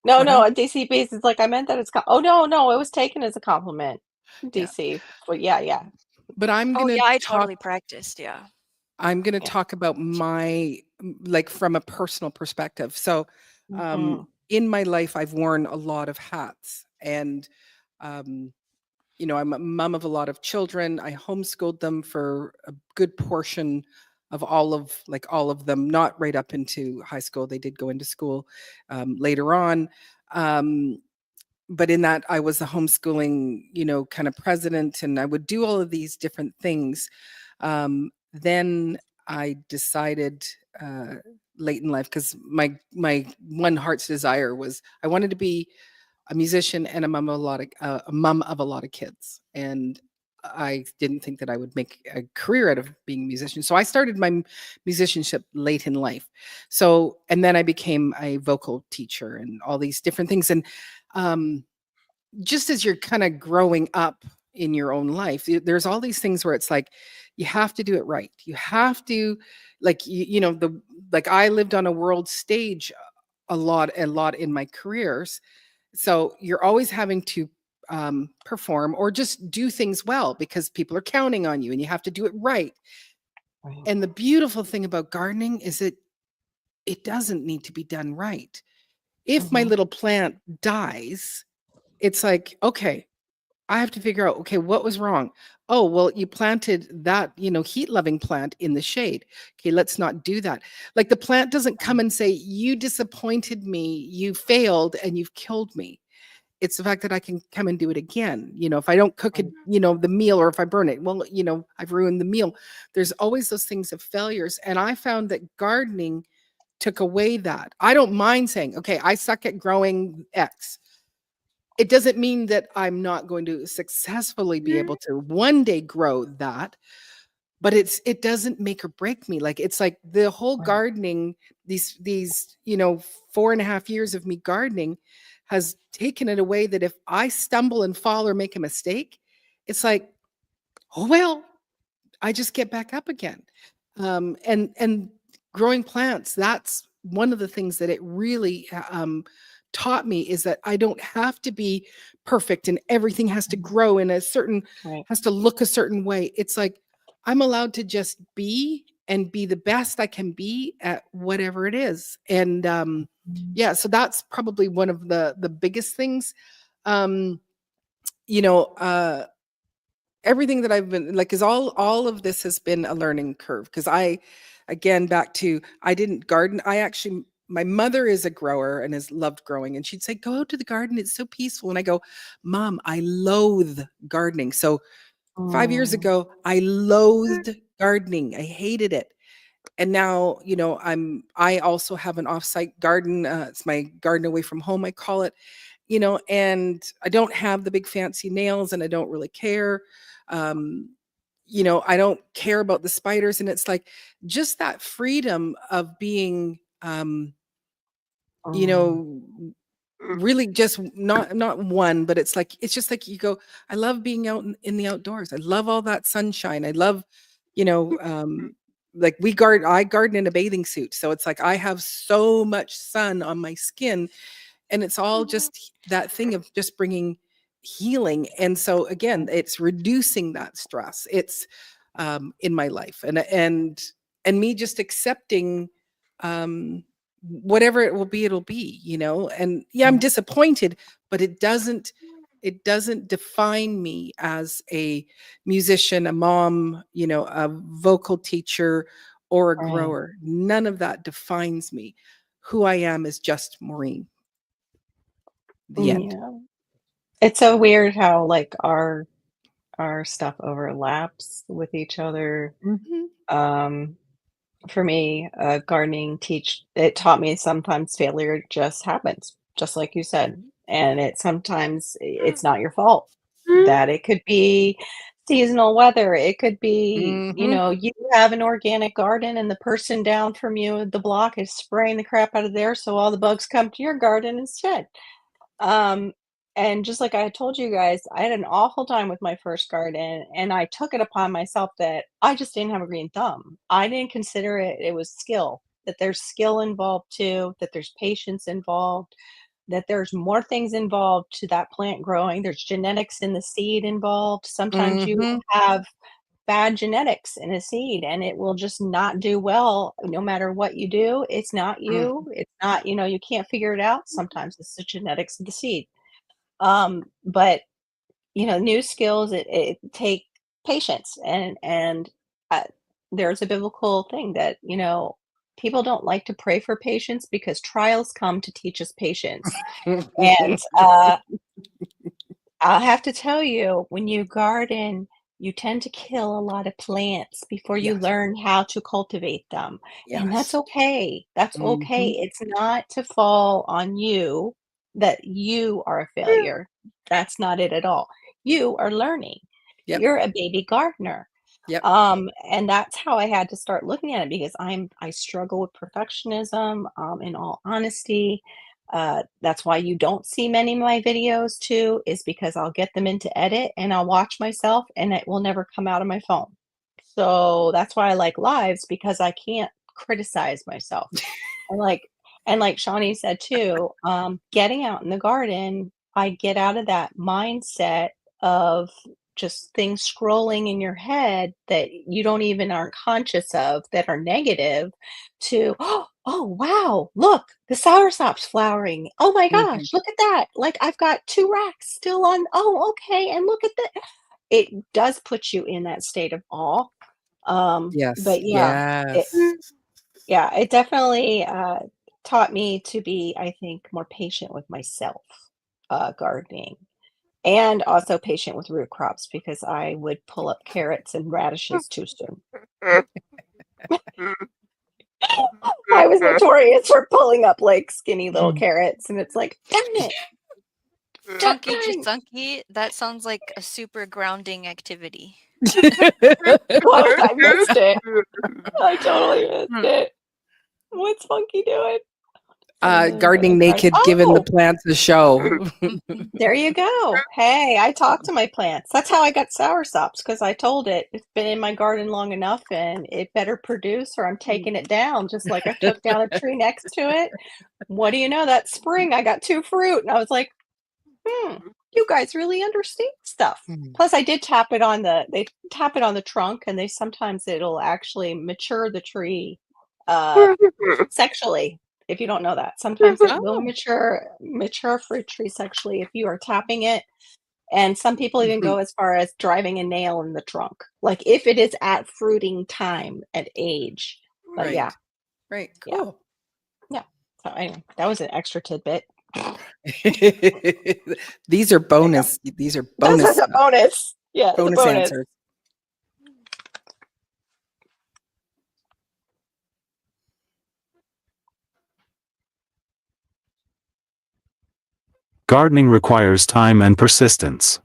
no, Go no, ahead. a DC base is like I meant that it's oh no, no, it was taken as a compliment. Yeah. DC. But yeah, yeah. But I'm Oh going to yeah, I talk totally practiced. Yeah. I'm going to Yeah. talk about my from a personal perspective. So, Mhm. in my life, I've worn a lot of hats, and um, I'm a mom of a lot of children. I homeschooled them for a good portion of all of them, not right up into high school. They did go into school later on. Um, but in that, I was the homeschooling, kind of president, and I would do all of these different things. Then I decided uh, late in life, because my one heart's desire was I wanted to be a musician and a mom of a lot of kids, and I didn't think that I would make a career out of being a musician. So I started my musicianship late in life. So, and then I became a vocal teacher and all these different things. And um, just as you're kind of growing up in your own life, there's all these things where it's like you have to do it right. You have to, I lived on a world stage a lot in my careers, so you're always having to perform or just do things well because people are counting on you, and you have to do it right. Right. And the beautiful thing about gardening is that it doesn't need to be done right. If my Mhm. little plant dies, it's like, okay, I have to figure out, okay, what was wrong? Oh, well, you planted that, heat loving plant in the shade. Okay, let's not do that. Like the plant doesn't come and say, you disappointed me, you failed, and you've killed me. It's the fact that I can come and do it again. If I don't cook it, Right. the meal, or if I burn it, well, I've ruined the meal. There's always those things of failures. And I found that gardening took away that. I don't mind saying, okay, I suck at growing X. It doesn't mean that I'm not going to successfully be able to one day grow that, but it doesn't make or break me. Like it's like the whole Right. gardening, these 4.5 years of me gardening has taken it away, that if I stumble and fall or make a mistake, it's like, oh well, I just get back up again. And growing plants, that's one of the things that it really taught me, is that I don't have to be perfect and everything has to grow in a certain, Right. has to look a certain way. It's like I'm allowed to just be and be the best I can be at whatever it is. And yeah, so that's probably one of the biggest things. Um, you know, uh, Everything that I've been like, is all of this has been a learning curve, because again, back to, I didn't garden. My mother is a grower and has loved growing, and she'd say, go out to the garden, it's so peaceful. And I go, Mom, I loathe gardening. So 5 years Mm. ago, I loathed gardening. I hated it. And now, I also have an offsite garden. It's my garden away from home, I call it, and I don't have the big fancy nails, and I don't really care. Um, I don't care about the spiders. And it's like just that freedom of being, you Mm. know, really just not one, but it's just like you go, I love being out in the outdoors. I love all that sunshine. I love, you know, like I garden in a bathing suit. So it's like I have so much sun on my skin, and it's all just that thing of just bringing healing. And so again, it's reducing that stress. It's in my life, and me just accepting um whatever it will be, it'll be, and yeah, I'm Right. disappointed, but it doesn't define me as a musician, a mom, a vocal teacher, or a Right. grower. None of that defines me. Who I am is just Maureen. The end. Yeah. It's so weird how like our our stuff overlaps with each other. Mhm. Um, for me, gardening it taught me sometimes failure just happens, just like you said, and it's not your fault. That it could be seasonal weather, it could be, Mhm. you have an organic garden and the person down from you at the block is spraying the crap out of there, so all the bugs come to your garden instead. Um, and just like I had told you guys, I had an awful time with my first garden, and I took it upon myself that I just didn't have a green thumb. I didn't consider it was skill, that there's skill involved too, that there's patience involved, that there's more things involved to that plant growing. There's genetics in the seed involved. Sometimes you Mhm. have bad genetics in a seed and it will just not do well no matter what you do. It's not Mhm. you. It's not, you can't figure it out. Sometimes it's the genetics of the seed. But new skills it take patience and uh, there's a biblical thing that people don't like to pray for patience because trials come to teach us patience. And I'll have to tell you, when you garden, you tend to kill a lot of plants before you Yes, learn how to cultivate them. And that's yes. okay. That's okay. Mhm. It's not to fall on you that you are a failure. That's not it at all. You are learning. Yep, You're a baby gardener. yep. And that's how I had to start looking at it because I struggle with perfectionism, in all honesty. That's why you don't see many of my videos too, is because I'll get them into edit and I'll watch myself and it will never come out of my phone. So that's why I like lives because I can't criticize myself. And like Shawnee said too, getting out in the garden, I get out of that mindset of just things scrolling in your head that you don't even aren't conscious of that are negative to, oh wow, look, the soursop's flowering. Oh my Mhm. gosh, look at that. Like I've got two racks still on. Oh, okay. And look at that. It does put you in that state of awe. Yes, But yeah, it yes. yeah, it definitely, taught me to be, I think, more patient with myself, gardening, and also patient with root crops because I would pull up carrots and radishes too soon. I was notorious for pulling up, like, skinny little Mm. carrots, and it's like, "Darn it, Chunky darn." chunky, that sounds like a super grounding activity. Close, I missed it. I totally missed it. What's Funky doing? Gardening naked, giving the Oh! plants a show. Mhm. There you go. Hey, I talk to my plants. That's how I got soursops because I told it it's been in my garden long enough and it better produce or I'm taking it down, just like I took down a tree next to it. What do you know? That spring I got two fruit and I was like, you guys really understand stuff. Mhm. Plus I did they tap it on the trunk and it'll actually mature the tree uh sexually, if you don't know that. Sometimes it will Oh. mature fruit tree sexually if you are tapping it, and some people even Mhm. go as far as driving a nail in the trunk, like, if it is at fruiting time and age. But yeah, Right, right, yeah, cool. yeah. So anyway, that was an extra tidbit. There you go. These are This is bonus a bonus. Yeah, it's a bonus bonus. answers. Gardening requires time and persistence.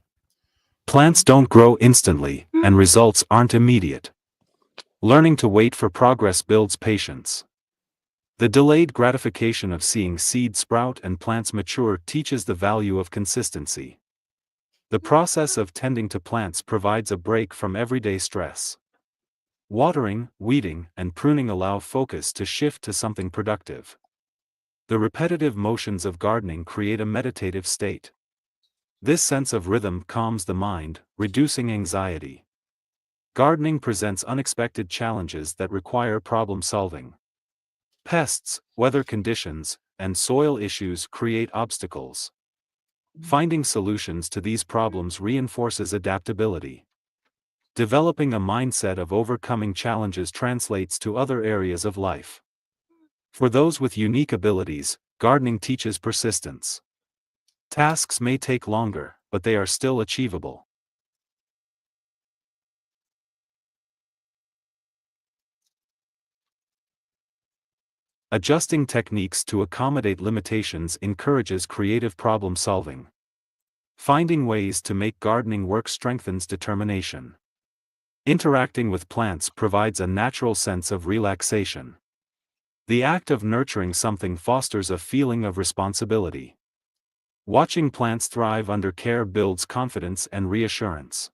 Plants don't grow instantly, and results aren't immediate. Learning to wait for progress builds patience. The delayed gratification of seeing seeds sprout and plants mature teaches the value of consistency. The process of tending to plants provides a break from everyday stress. Watering, weeding, and pruning allow focus to shift to something productive. The repetitive motions of gardening create a meditative state. This sense of rhythm calms the mind, reducing anxiety. Gardening presents unexpected challenges that require problem solving. Pests, weather conditions, and soil issues create obstacles. Finding solutions to these problems reinforces adaptability. Developing a mindset of overcoming challenges translates to other areas of life. For those with unique abilities, gardening teaches persistence. Tasks may take longer, but they are still achievable. Adjusting techniques to accommodate limitations encourages creative problem solving. Finding ways to make gardening work strengthens determination. Interacting with plants provides a natural sense of relaxation. The act of nurturing something fosters a feeling of responsibility. Watching plants thrive under care builds confidence and reassurance.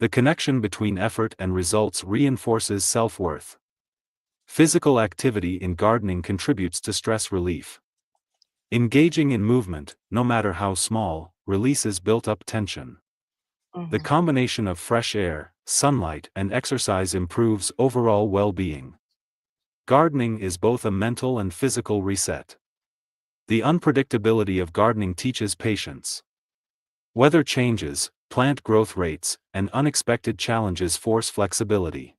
The connection between effort and results reinforces self-worth. Physical activity in gardening contributes to stress relief. Engaging in movement, no matter how small, releases built-up tension. The Mhm. combination of fresh air, sunlight, and exercise improves overall well-being. Gardening is both a mental and physical reset. The unpredictability of gardening teaches patience. Weather changes, plant growth rates, and unexpected challenges force flexibility.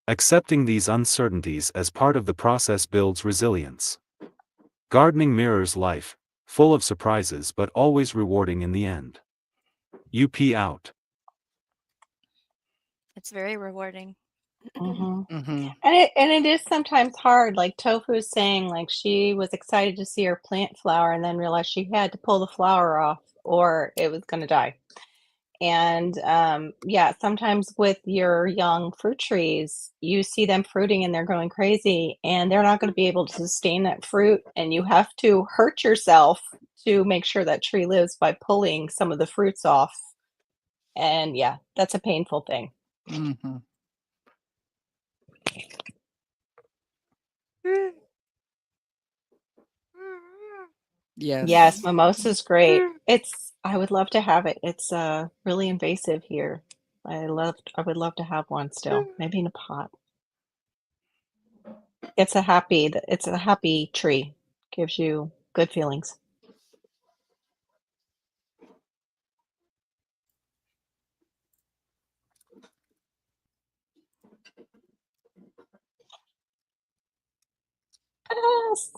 Accepting these uncertainties as part of the process builds resilience. Gardening mirrors life, full of surprises but always rewarding in the end. UP out. It's very rewarding. Mhm. Mm-hmm. And it is sometimes hard. Like Tofu is saying, like she was excited to see her plant flower and then realized she had to pull the flower off or it was going to die. And yeah, sometimes with your young fruit trees, you see them fruiting and they're going crazy, and they're not going to be able to sustain that fruit. And you have to hurt yourself to make sure that tree lives by pulling some of the fruits off. And yeah, that's a painful thing. Mm-hmm. Yes. Yes, mimosa's great. I would love to have it. It's really invasive here. I would love to have one still, maybe in a pot. It's a happy tree. Gives you good feelings. Yes.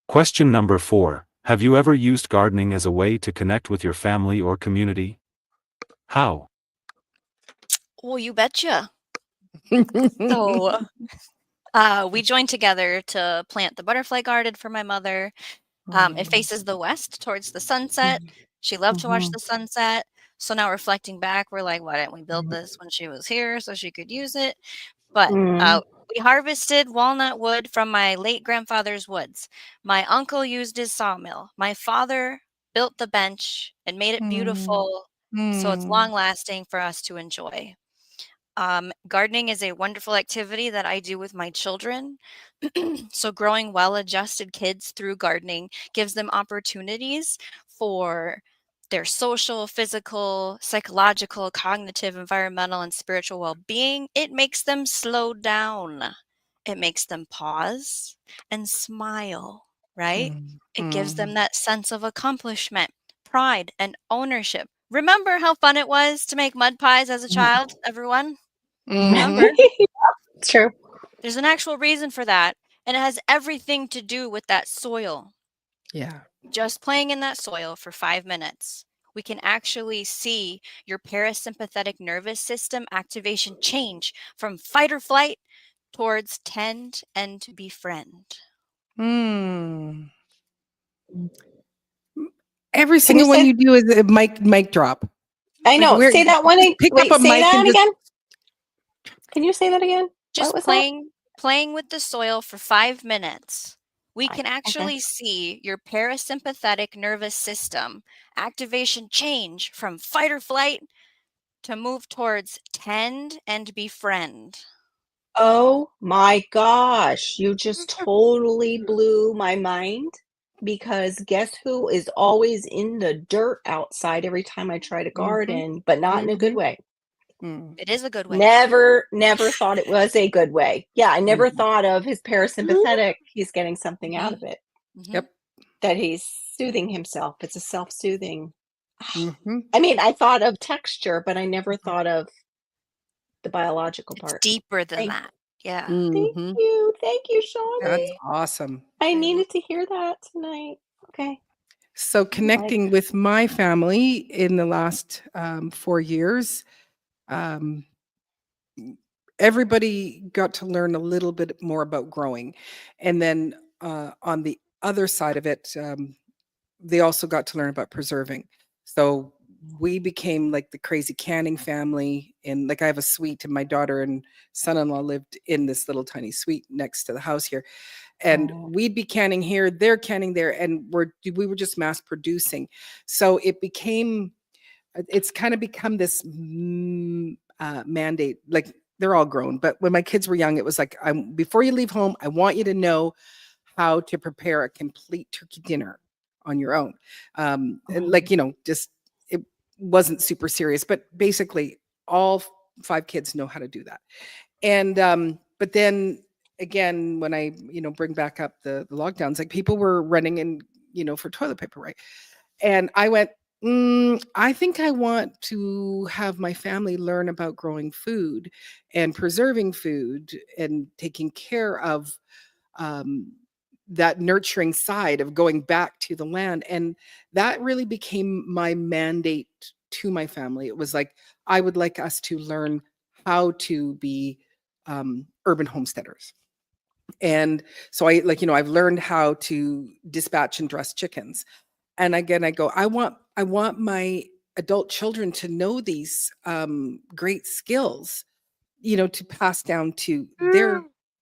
Question number 4. Have you ever used gardening as a way to connect with your family or community? How? Well, you betcha. So, we joined together to plant the butterfly garden for my mother. It faces the west towards the sunset. She loved to watch Mhm. the sunset. So now reflecting back, we're like, why didn't we build this when she was here so she could use it? But Mm. we harvested walnut wood from my late grandfather's woods. My uncle used his sawmill. My father built the bench and made it beautiful so it's long lasting for us to enjoy. Gardening is a wonderful activity that I do with my children. So, growing well adjusted kids through gardening gives them opportunities for their social, physical, psychological, cognitive, environmental, and spiritual well being. It makes them slow down, it makes them pause and smile, right? It gives them that sense of accomplishment, pride, and ownership. Remember how fun it was to make mud pies as a child, everyone? Mm-hmm. Remember? It's true. There's an actual reason for that, and it has everything to do with that soil. Yeah. Just playing in that soil for 5 minutes, we can actually see your parasympathetic nervous system activation change from fight or flight towards tend and befriend. Mm. Mm. Every Can you single one say you do is a mic drop. I Like know. where Say that one just pick up wait, a say mic and that just again? Can you say that again? What Just was that? playing with the soil for 5 minutes, we Fine. can Okay. actually see your parasympathetic nervous system activation change from fight or flight to move towards tend and befriend. Oh my gosh, you just totally blew my mind because guess who is always in the dirt outside every time I try to Mhm. garden, but not in a good Mhm. way. Mm. It is a good way. Never thought it was a good way. Yeah, I never Mhm. thought of his parasympathetic, he's getting something out Mhm, of it, mhm. Yep. that he's soothing himself. It's a self-soothing. Mhm. I mean, I thought of texture, but I never thought of the biological It's part. deeper than Thank that. Yeah. thank Mhm. you. Thank you, That's Shawnee. awesome. I You're wel needed to hear that tonight. Okay. So Like connecting with my family in the last 4 years, um, everybody got to learn a little bit more about growing. And then on the other side of it, they also got to learn about preserving. So we became like the crazy canning family. And like I have a suite, and my daughter and son-in-law lived in this little tiny suite next to the house here. And Oh, we'd be canning here, they're canning there, and we were just mass producing. So it's kind of become this mandate. Like they're all grown, but when my kids were young, it was like, before you leave home, I want you to know how to prepare a complete turkey dinner on your own. And like, just it wasn't super serious, but basically all 5 kids know how to do that. And but then again, when I, bring back up the lockdowns, like people were running and, for toilet paper, right? And I went, I think I want to have my family learn about growing food and preserving food and taking care of um, that nurturing side of going back to the land. And that really became my mandate to my family. It was like, I would like us to learn how to be urban homesteaders. And so I've learned how to dispatch and dress chickens. And again, I go, I want my adult children to know these great skills, to pass down to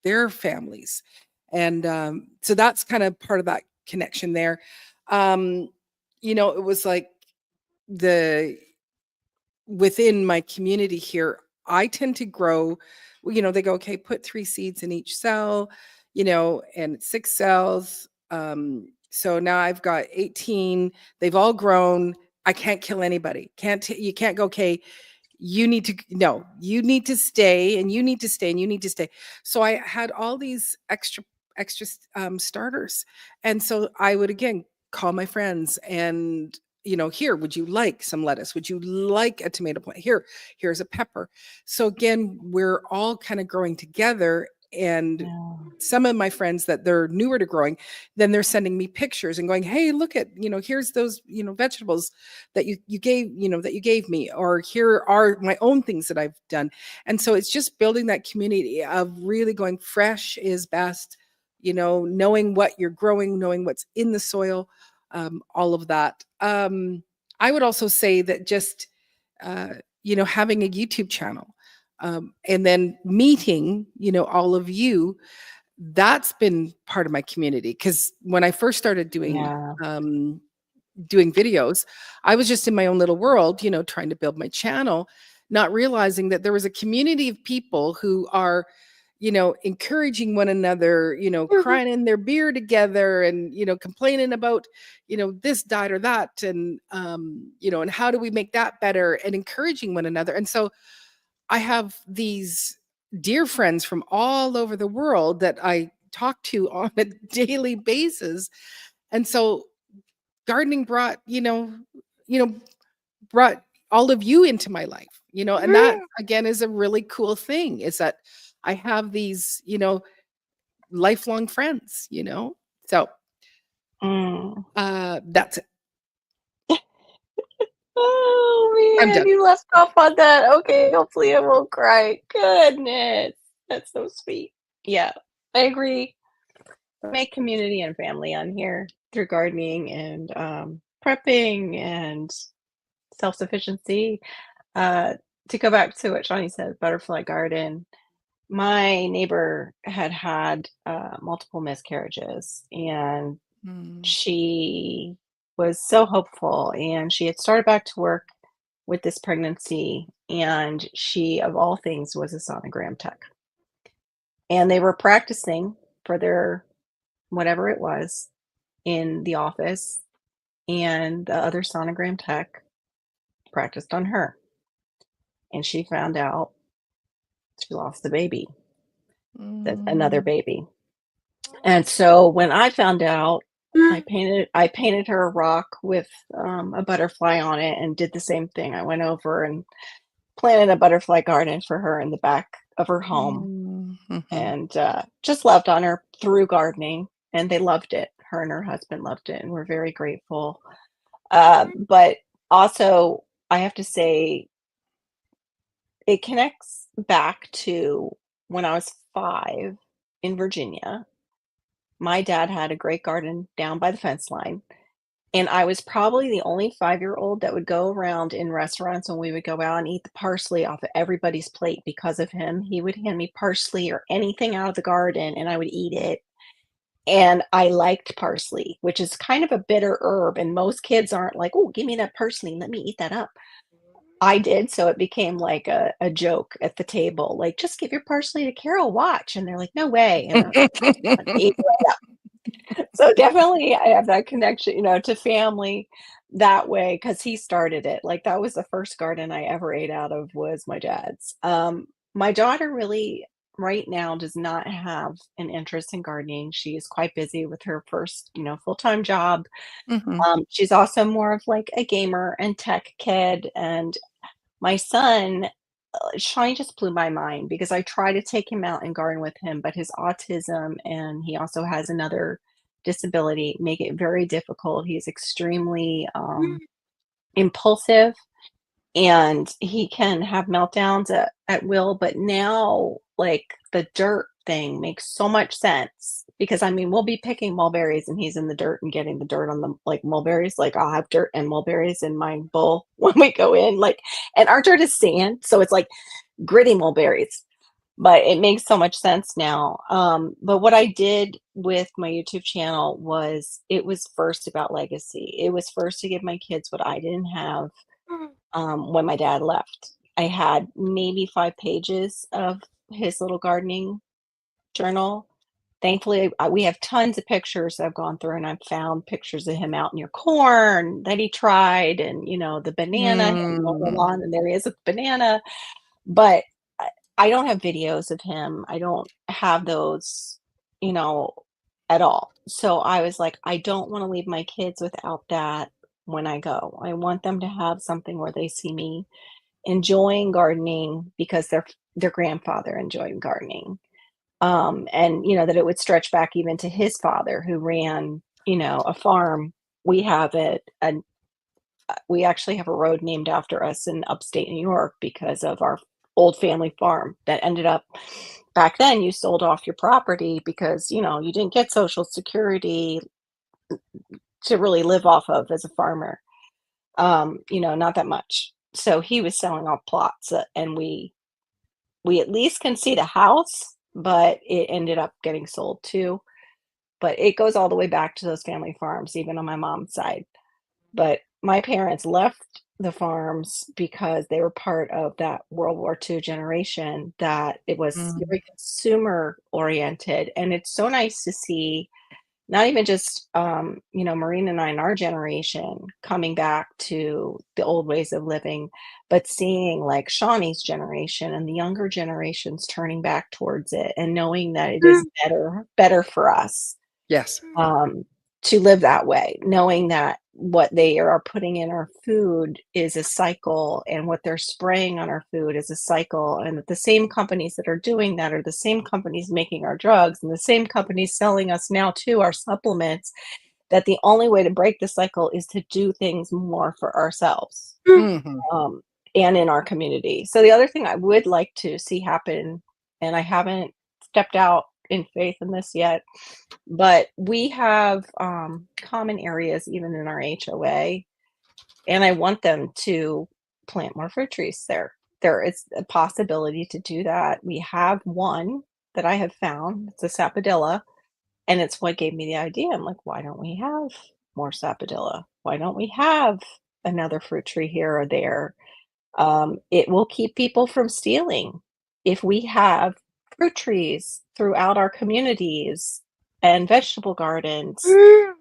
their families. And so that's kind of part of that connection there. um it was like the within my community here, I tend to grow, they go, okay, put 3 seeds in each cell, and it's 6 cells. So now I've got 18. They've all grown. I can't kill anybody. You can't go, okay, you need to, no, you need to stay, and you need to stay, and you need to stay. So I had all these extra starters. And so I would again call my friends and, here, would you like some lettuce? Would you like a tomato plant? Here's a pepper. So again, we're all kind of growing together. And yeah. some of my friends that they're newer to growing, then they're sending me pictures and going, hey, look at, here's those, vegetables that you gave me, or here are my own things that I've done. And so it's just building that community of really going, fresh is best, knowing what you're growing, knowing what's in the soil, all of that. I would also say that just, having a YouTube channel, and then meeting, all of you, that's been part of my community. Because when I first started Yeah. doing videos, I was just in my own little world, trying to build my channel, not realizing that there was a community of people who are, encouraging one another, crying in their beer together, and, complaining about, this diet or that. And, and how do we make that better, and encouraging one another. And so I have these dear friends from all over the world that I talk to on a daily basis. And so gardening brought, brought all of you into my life, and that again is a really cool thing, is that I have these, lifelong friends, So Mm. that's it. Oh I'm man, done. you left off on that. Okay, hopefully I won't cry. Goodness, that's so sweet. Yeah, I agree. Make community and family on here through gardening and prepping and self-sufficiency. To go back to what Johnny said, butterfly garden. My neighbor had multiple miscarriages, and Mm, she was so hopeful, and she had started back to work with this pregnancy, and she, of all things, was a sonogram tech. And they were practicing for their whatever it was in the office, and the other sonogram tech practiced on her. And she found out she lost the baby, another mm, baby. And so when I found out, I painted her a rock with a butterfly on it, and did the same thing. I went over and planted a butterfly garden for her in the back of her home, mhm. and just loved on her through gardening. And they loved it. Her and her husband loved it, and we're very grateful. But also, I have to say, it connects back to when I was 5 in Virginia. My dad had a great garden down by the fence line, and I was probably the only 5-year-old that would go around in restaurants when we would go out and eat the parsley off of everybody's plate because of him. He would hand me parsley or anything out of the garden, and I would eat it. And I liked parsley, which is kind of a bitter herb, and most kids aren't like, "Oh, give me that parsley and let me eat that up." I did, so it became like a joke at the table, like, "Just give your parsley to Carol, watch." And they're like, "No way." And I ate it right up. So definitely I have that connection, to family that way because he started it. Like, that was the first garden I ever ate out of was my dad's. My daughter really right now does not have an interest in gardening. She is quite busy with her first, full-time job. Mhm. She's also more of like a gamer and tech kid, and my son, Shawnee just blew my mind because I try to take him out and garden with him, but his autism and he also has another disability make it very difficult. He's extremely impulsive and he can have meltdowns at will. But now, like the dirt thing makes so much sense because I mean, we'll be picking mulberries and he's in the dirt and getting the dirt on the like mulberries. Like I'll have dirt and mulberries in my bowl when we go in, like, and our dirt is sand, so it's like gritty mulberries. But it makes so much sense now. But what I did with my YouTube channel was it was first about legacy. It was first to give my kids what I didn't have when my dad left. I had maybe 5 pages of his little gardening journal. Thankfully, we have tons of pictures I've gone through, and I've found pictures of him out near corn that he tried, and the banana, him mowing the Mm. lawn, and there he is with banana. But I don't have videos of him. I don't have those, you know, at all. So I was like, I don't want to leave my kids without that when I go. I want them to have something where they see me enjoying gardening because their grandfather enjoyed gardening. And that it would stretch back even to his father who ran, a farm. We have it and we actually have a road named after us in upstate New York because of our old family farm that ended up back then you sold off your property because, you didn't get social security to really live off of as a farmer. Not that much. So he was selling off plots and we at least can see the house, but it ended up getting sold too. But it goes all the way back to those family farms, even on my mom's side. But my parents left the farms because they were part of that World War II generation that it was Mm. very consumer oriented. And it's so nice to see not even just Maureen and I in our generation coming back to the old ways of living, but seeing like Shawnee's generation and the younger generations turning back towards it and knowing that it is better for us Yes. um, to live that way, knowing that what they are putting in our food is a cycle and what they're spraying on our food is a cycle. And that the same companies that are doing that are the same companies making our drugs and the same companies selling us now too our supplements, that the only way to break the cycle is to do things more for ourselves Mhm. um, and in our community. So the other thing I would like to see happen, and I haven't stepped out in faith in this yet, but we have common areas even in our HOA, and I want them to plant more fruit trees there. There is a possibility to do that. We have one that I have found. It's a sapodilla, and it's what gave me the idea. I'm like, why don't we have more sapodilla? Why don't we have another fruit tree here or there? It will keep people from stealing. If we have fruit trees throughout our communities and vegetable gardens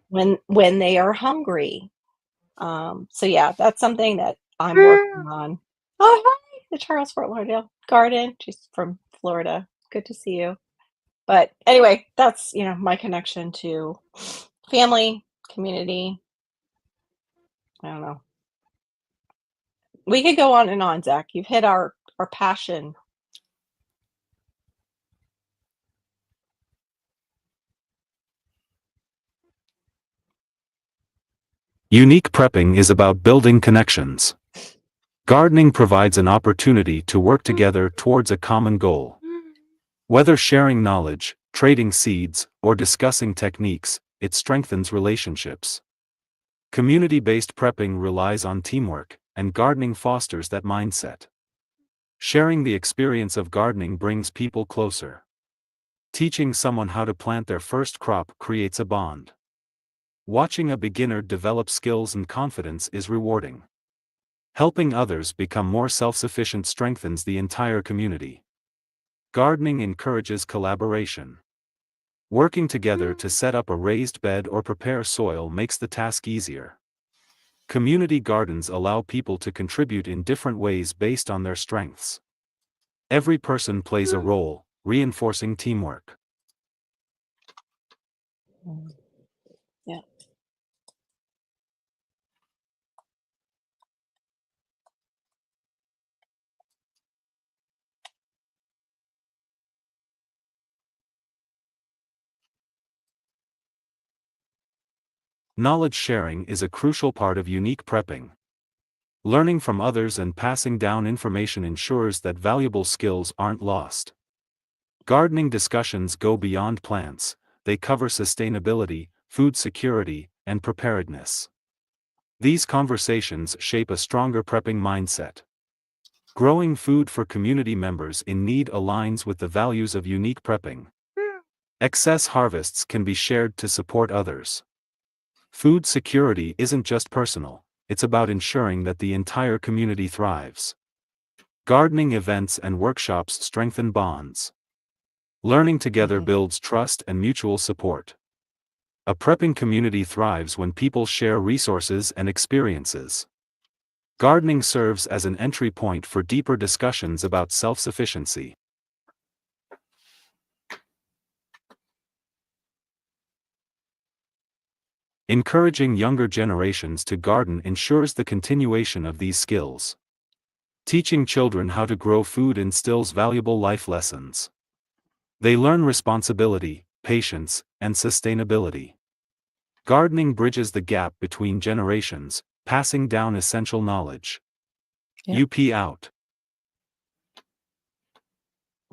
when they are hungry. So yeah, that's something that I'm working on. Oh, hi, the Charles Fort Lauderdale Garden. She's from Florida. Good to see you. But anyway, that's my connection to family, community. I don't know. We could go on and on, Zach. You've hit our passion. Unique prepping is about building connections. Gardening provides an opportunity to work together towards a common goal. Whether sharing knowledge, trading seeds, or discussing techniques, it strengthens relationships. Community-based prepping relies on teamwork, and gardening fosters that mindset. Sharing the experience of gardening brings people closer. Teaching someone how to plant their first crop creates a bond. Watching a beginner develop skills and confidence is rewarding. Helping others become more self-sufficient strengthens the entire community. Gardening encourages collaboration. Working together to set up a raised bed or prepare soil makes the task easier. Community gardens allow people to contribute in different ways based on their strengths. Every person plays a role, reinforcing teamwork. Yeah. Knowledge sharing is a crucial part of unique prepping. Learning from others and passing down information ensures that valuable skills aren't lost. Gardening discussions go beyond plants, they cover sustainability, food security, and preparedness. These conversations shape a stronger prepping mindset. Growing food for community members in need aligns with the values of unique prepping. Excess harvests can be shared to support others. Food security isn't just personal, it's about ensuring that the entire community thrives. Gardening events and workshops strengthen bonds. Learning together builds trust and mutual support. A prepping community thrives when people share resources and experiences. Gardening serves as an entry point for deeper discussions about self-sufficiency. Encouraging younger generations to garden ensures the continuation of these skills. Teaching children how to grow food instills valuable life lessons. They learn responsibility, patience, and sustainability. Gardening bridges the gap between generations, passing down essential knowledge. Yeah. UP out.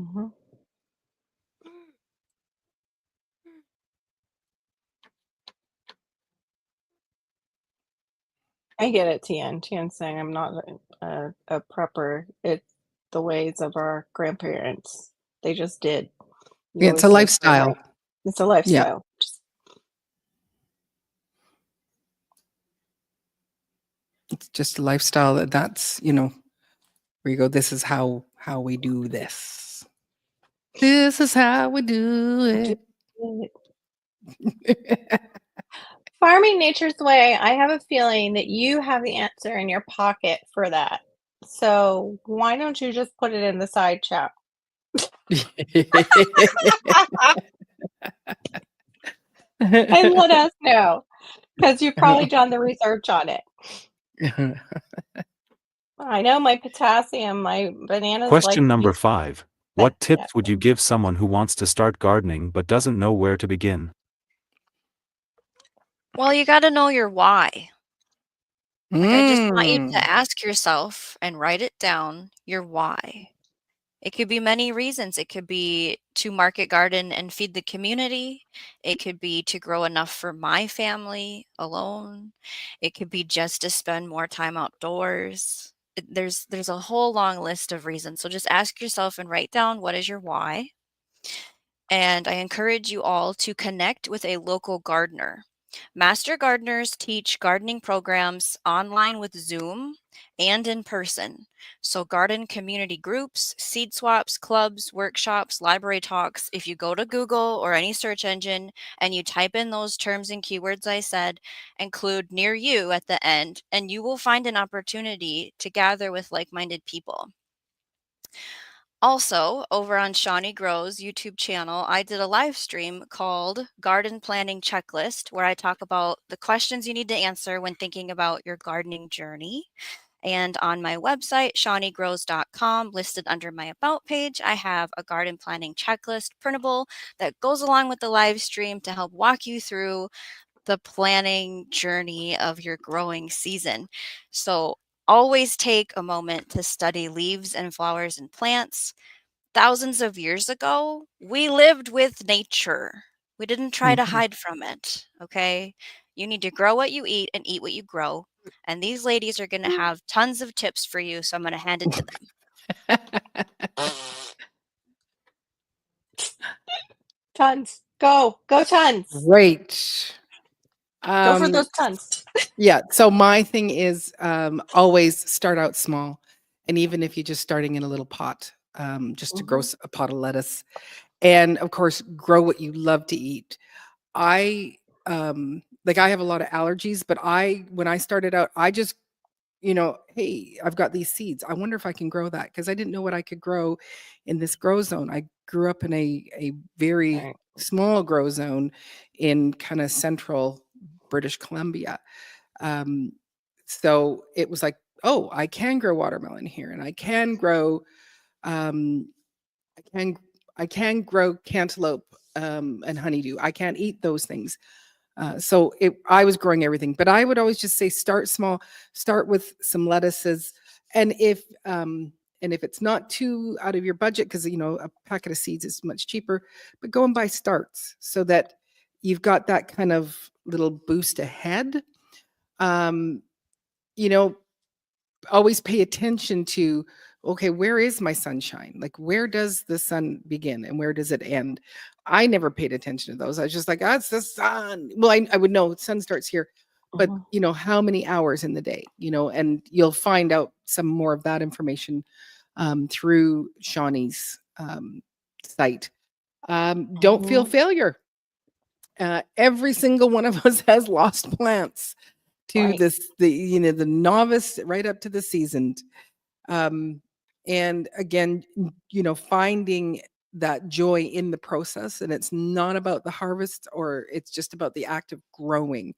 Mhm. I get it, Tian. Tian's saying I'm not a prepper. It's the ways of our grandparents. They just did. You Yeah, it's a always said so lifestyle. right. It's a Yeah. lifestyle. It's just a lifestyle that's, where you go, this is how we do this. This is how we do it. Farming nature's way. I have a feeling that you have the answer in your pocket for that. So why don't you just put it in the side chat? And let us know, because you've probably done the research on it. I know my potassium, my bananas like Question number 5. What tips yeah. would you give someone who wants to start gardening but doesn't know where to begin? Well, you got to know your why. Like, I just want you Mm. to ask yourself and write it down, your why. It could be many reasons. It could be to market garden and feed the community. It could be to grow enough for my family alone. It could be just to spend more time outdoors. There's a whole long list of reasons. So just ask yourself and write down what is your why. And I encourage you all to connect with a local gardener. Master gardeners teach gardening programs online with Zoom and in person. So, garden community groups, seed swaps, clubs, workshops, library talks. If you go to Google or any search engine and you type in those terms and keywords I said, include near you at the end, and you will find an opportunity to gather with like minded people. Also, over on Shawnee Grows YouTube channel, I did a live stream called Garden Planning Checklist, where I talk about the questions you need to answer when thinking about your gardening journey. And on my website, shawneegrows.com, listed under my About page, I have a garden planning checklist printable that goes along with the live stream to help walk you through the planning journey of your growing season. So Always take a moment to study leaves and flowers and plants. Thousands of years ago, we lived with nature. We didn't try to Mhm. hide from it, okay? You need to grow what you eat and eat what you grow. And these ladies are going to have tons of tips for you, so I'm going to hand it to them. Tons. Go. Go tons. Great. Go for those tons. Yeah. So my thing is always start out small. And even if you're just starting in a little pot, just to grow a pot of lettuce. And of course, grow what you love to eat. I like I have a lot of allergies, but when I started out, I just, hey, I've got these seeds. I wonder if I can grow that because I didn't know what I could grow in this grow zone. I grew up in a very Right. small grow zone in kind of central British Columbia. So it was like, oh, I can grow watermelon here, and I can grow, um, I can grow cantaloupe and honeydew. I can't eat those things. I was growing everything, but I would always just say start small, start with some lettuces, and if it's not too out of your budget, because a packet of seeds is much cheaper, but go and buy starts so that you've got that kind of little boost ahead. Um, you know, always pay attention to, okay, where is my sunshine? Like, where does the sun begin and where does it end? I never paid attention to those. I was just like, it's the sun. Well, I would know sun starts here, but how many hours in the day, and you'll find out some more of that information through Shawnee's site. Don't feel failure. Every single one of us has lost plants to Right. the novice right up to the seasoned. And again, finding that joy in the process, and it's not about the harvest, or it's just about the act of growing.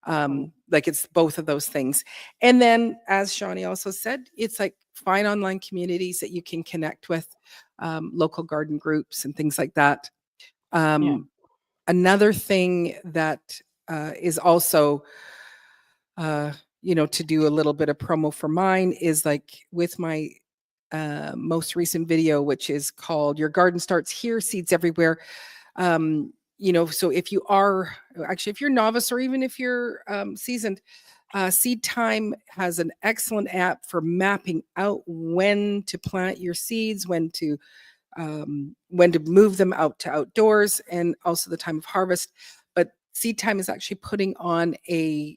Like it's both of those things. And then, as Shawnee also said, it's like find online communities that you can connect with, local garden groups and things like that. Another thing that is also to do a little bit of promo for mine is like with my most recent video, which is called Your Garden Starts Here, Seeds Everywhere. So if you're novice or even if you're seasoned, Seed Time has an excellent app for mapping out when to plant your seeds, when to move them out to outdoors, and also the time of harvest. But Seed Time is actually putting on a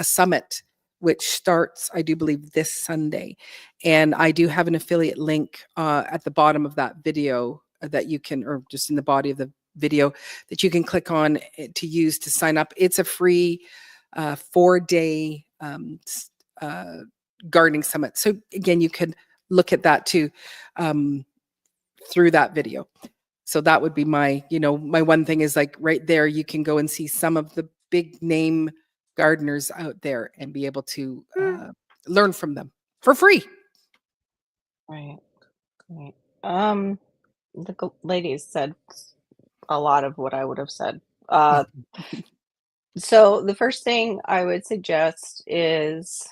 summit, which starts, I do believe, this Sunday. And I do have an affiliate link at the bottom of that video that you can, or just in the body of the video, that you can click on to use to sign up. It's a free 4-day gardening summit. So again, you could look at that too through that video. So that would be my one thing is like right there, you can go and see some of the big name gardeners out there and be able to learn from them for free. Right. The ladies said a lot of what I would have said. So the first thing I would suggest is,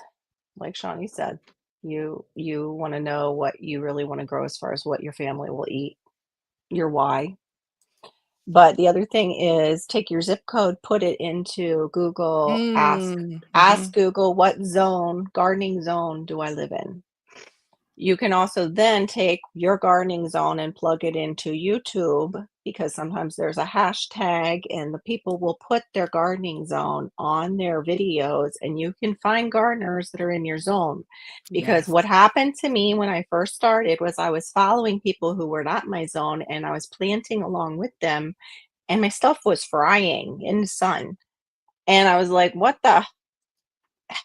like Shawnee said, you want to know what you really want to grow as far as what your family will eat, your why. But the other thing is take your zip code, put it into Google, ask Google, what gardening zone do I live in? You can also then take your gardening zone and plug it into YouTube, because sometimes there's a hashtag and the people will put their gardening zone on their videos, and you can find gardeners that are in your zone. Because Yes. what happened to me when I first started was I was following people who were not in my zone and I was planting along with them, and my stuff was frying in the sun. And I was like, what the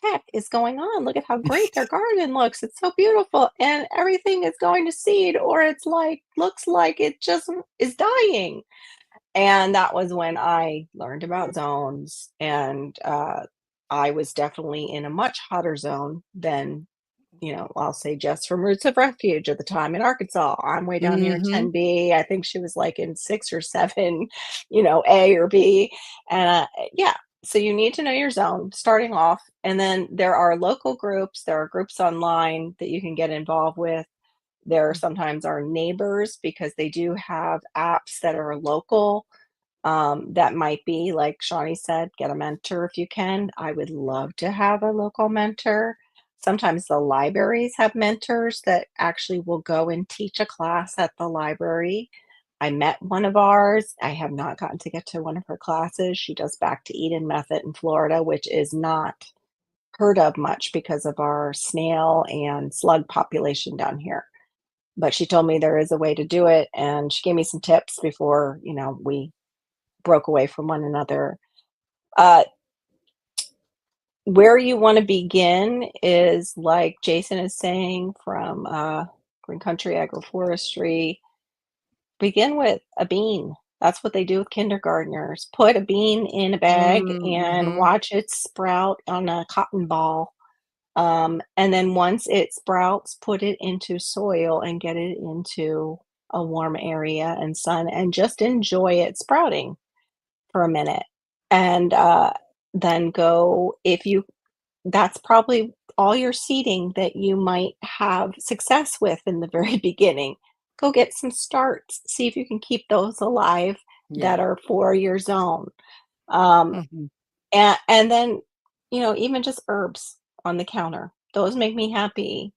heck is going on? Look at how great their garden looks. It's so beautiful. And everything is going to seed, or it's like, looks like it just is dying. And that was when I learned about zones. And I was definitely in a much hotter zone than, I'll say Jess from Roots of Refuge at the time in Arkansas. I'm way down here in 10B. I think she was like in 6 or 7, A or B. And yeah, So you need to know your zone starting off, and then there are local groups, there are groups online that you can get involved with. There sometimes are neighbors because they do have apps that are local. That might be, like Shawnee said, get a mentor if you can. I would love to have a local mentor. Sometimes the libraries have mentors that actually will go and teach a class at the library. I met one of ours. I have not gotten to get to one of her classes. She does Back to Eden method in Florida, which is not heard of much because of our snail and slug population down here. But she told me there is a way to do it, and she gave me some tips before, we broke away from one another. Uh, where you want to begin is like Jason is saying from Green Country Agroforestry. Begin with a bean. That's what they do with kindergartners. Put a bean in a bag and Mhm. watch it sprout on a cotton ball. And then once it sprouts, put it into soil and get it into a warm area and sun and just enjoy it sprouting for a minute. And then go, if you, that's probably all your seeding that you might have success with in the very beginning. Go get some starts. See if you can keep those alive that Yeah. are for your zone. Um, Mhm. and then, even just herbs on the counter, those make me happy.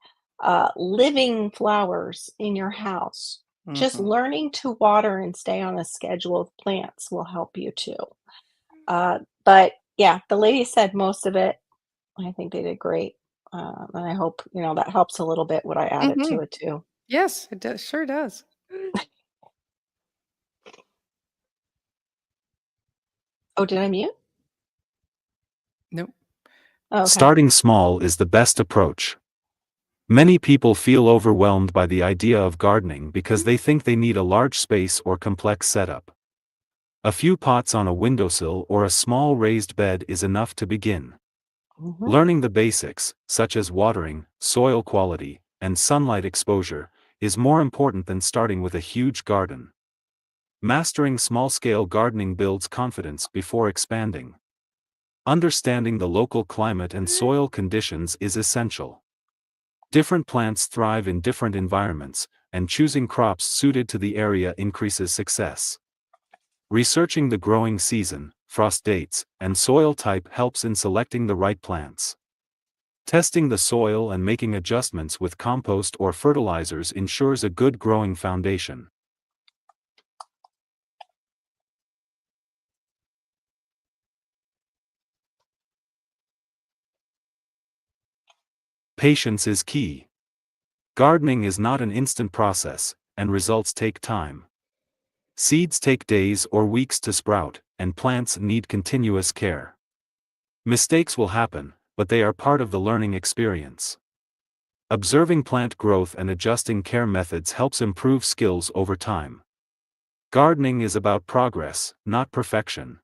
Living flowers in your house. Just Mhm. learning to water and stay on a schedule of plants will help you too. But yeah, the lady said most of it. I think they did great. And I hope, that helps a little bit what I added to Mhm. it too. Yes, it does, sure does. Oh, did I mute? Nope. Oh, okay. Starting small is the best approach. Many people feel overwhelmed by the idea of gardening because they think they need a large space or complex setup. A few pots on a windowsill or a small raised bed is enough to begin. Mhm. Learning the basics, such as watering, soil quality, and sunlight exposure, is more important than starting with a huge garden. Mastering small-scale gardening builds confidence before expanding. Understanding the local climate and soil conditions is essential. Different plants thrive in different environments, and choosing crops suited to the area increases success. Researching the growing season, frost dates, and soil type helps in selecting the right plants. Testing the soil and making adjustments with compost or fertilizers ensures a good growing foundation. Patience is key. Gardening is not an instant process, and results take time. Seeds take days or weeks to sprout, and plants need continuous care. Mistakes will happen, but they are part of the learning experience. Observing plant growth and adjusting care methods helps improve skills over time. Gardening is about progress, not perfection.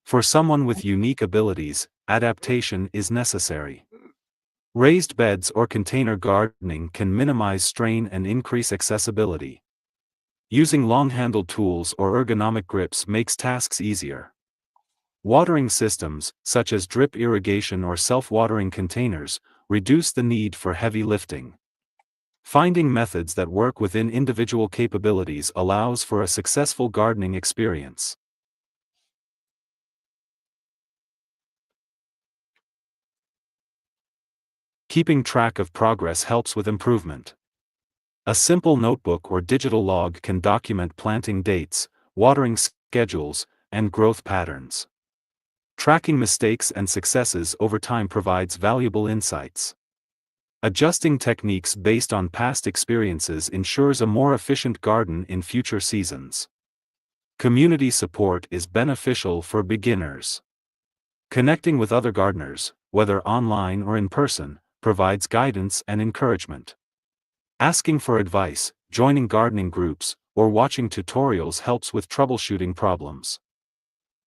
For someone with unique abilities, adaptation is necessary. Raised beds or container gardening can minimize strain and increase accessibility. Using long-handled tools or ergonomic grips makes tasks easier. Watering systems, such as drip irrigation or self-watering containers, reduce the need for heavy lifting. Finding methods that work within individual capabilities allows for a successful gardening experience. Keeping track of progress helps with improvement. A simple notebook or digital log can document planting dates, watering schedules, and growth patterns. Tracking mistakes and successes over time provides valuable insights. Adjusting techniques based on past experiences ensures a more efficient garden in future seasons. Community support is beneficial for beginners. Connecting with other gardeners, whether online or in person, provides guidance and encouragement. Asking for advice, joining gardening groups, or watching tutorials helps with troubleshooting problems.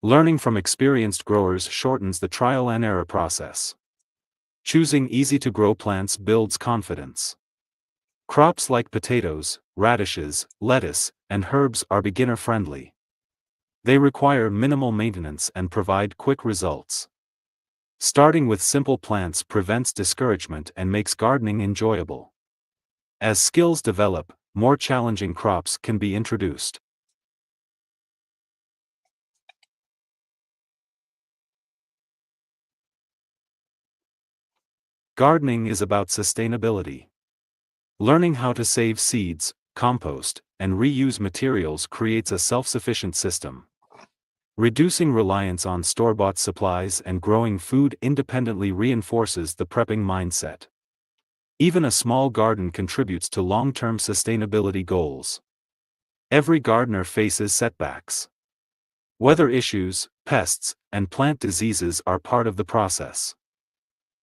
Learning from experienced growers shortens the trial and error process. Choosing easy-to-grow plants builds confidence. Crops like potatoes, radishes, lettuce, and herbs are beginner-friendly. They require minimal maintenance and provide quick results. Starting with simple plants prevents discouragement and makes gardening enjoyable. As skills develop, more challenging crops can be introduced. Gardening is about sustainability. Learning how to save seeds, compost, and reuse materials creates a self-sufficient system. Reducing reliance on store-bought supplies and growing food independently reinforces the prepping mindset. Even a small garden contributes to long-term sustainability goals. Every gardener faces setbacks. Weather issues, pests, and plant diseases are part of the process.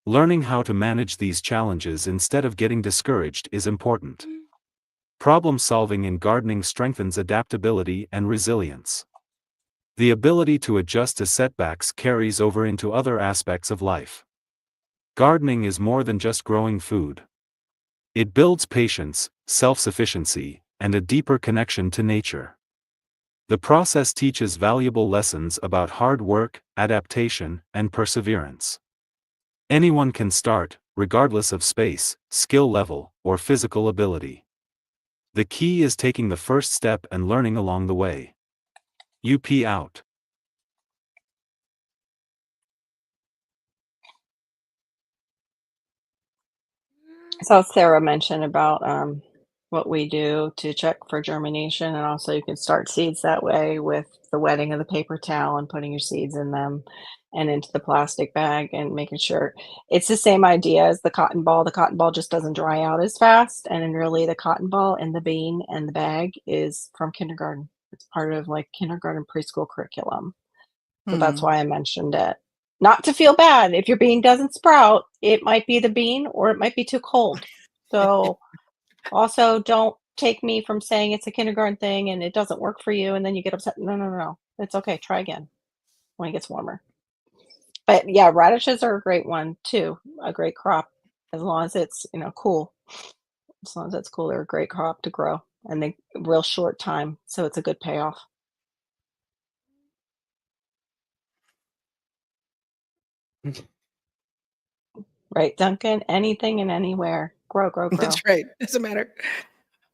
Learning how to manage these challenges instead of getting discouraged is important. Problem solving in gardening strengthens adaptability and resilience. The ability to adjust to setbacks carries over into other aspects of life. Gardening is more than just growing food. It builds patience, self-sufficiency, and a deeper connection to nature. The process teaches valuable lessons about hard work, adaptation, and perseverance. Anyone can start, regardless of space, skill level, or physical ability. The key is taking the first step and learning along the way. UP out. So Sarah mentioned about what we do to check for germination, and also you can start seeds that way with the wetting of the paper towel and putting your seeds in them and into the plastic bag and making sure it's the same idea as the cotton ball. The cotton ball just doesn't dry out as fast, and then really the cotton ball and the bean and the bag is from kindergarten. It's part of like kindergarten preschool curriculum. So that's why I mentioned it. Not to feel bad. If your bean doesn't sprout, it might be the bean or it might be too cold. So also don't take me from saying it's a kindergarten thing and it doesn't work for you and then you get upset. No, no, no. It's okay. Try again when it gets warmer. But yeah, radishes are a great one too. A great crop as long as it's, cool. As long as it's cool, they're a great crop to grow and they real short time. So it's a good payoff. Right, Duncan? Anything and anywhere. Grow, grow, grow. That's right. Doesn't matter.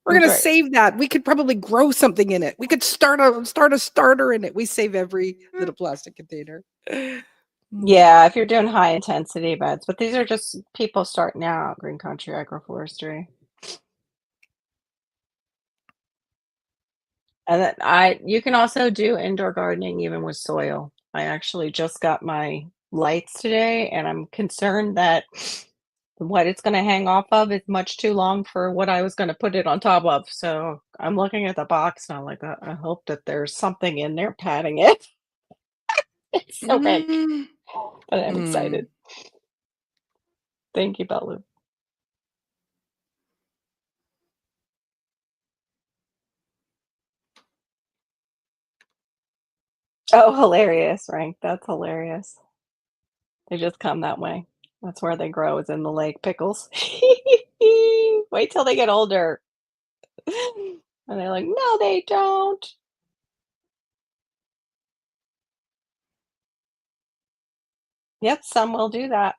We're That's gonna right. save that. We could probably grow something in it. We could start a starter in it. We save every little plastic container. Yeah, if you're doing high intensity beds, but these are just people starting out, green country agroforestry. And then you can also do indoor gardening even with soil. I actually just got my lights today, and I'm concerned that what it's going to hang off of is much too long for what I was going to put it on top of. So I'm looking at the box and I'm like, I hope that there's something in there padding it. It's so big, Mm. but I'm Mm. excited. Thank you, Belu. Oh, hilarious, Frank. That's hilarious. They just come that way. That's where they grow, is in the lake. Pickles. Wait till they get older. And they're like, no, they don't. Yep, some will do that.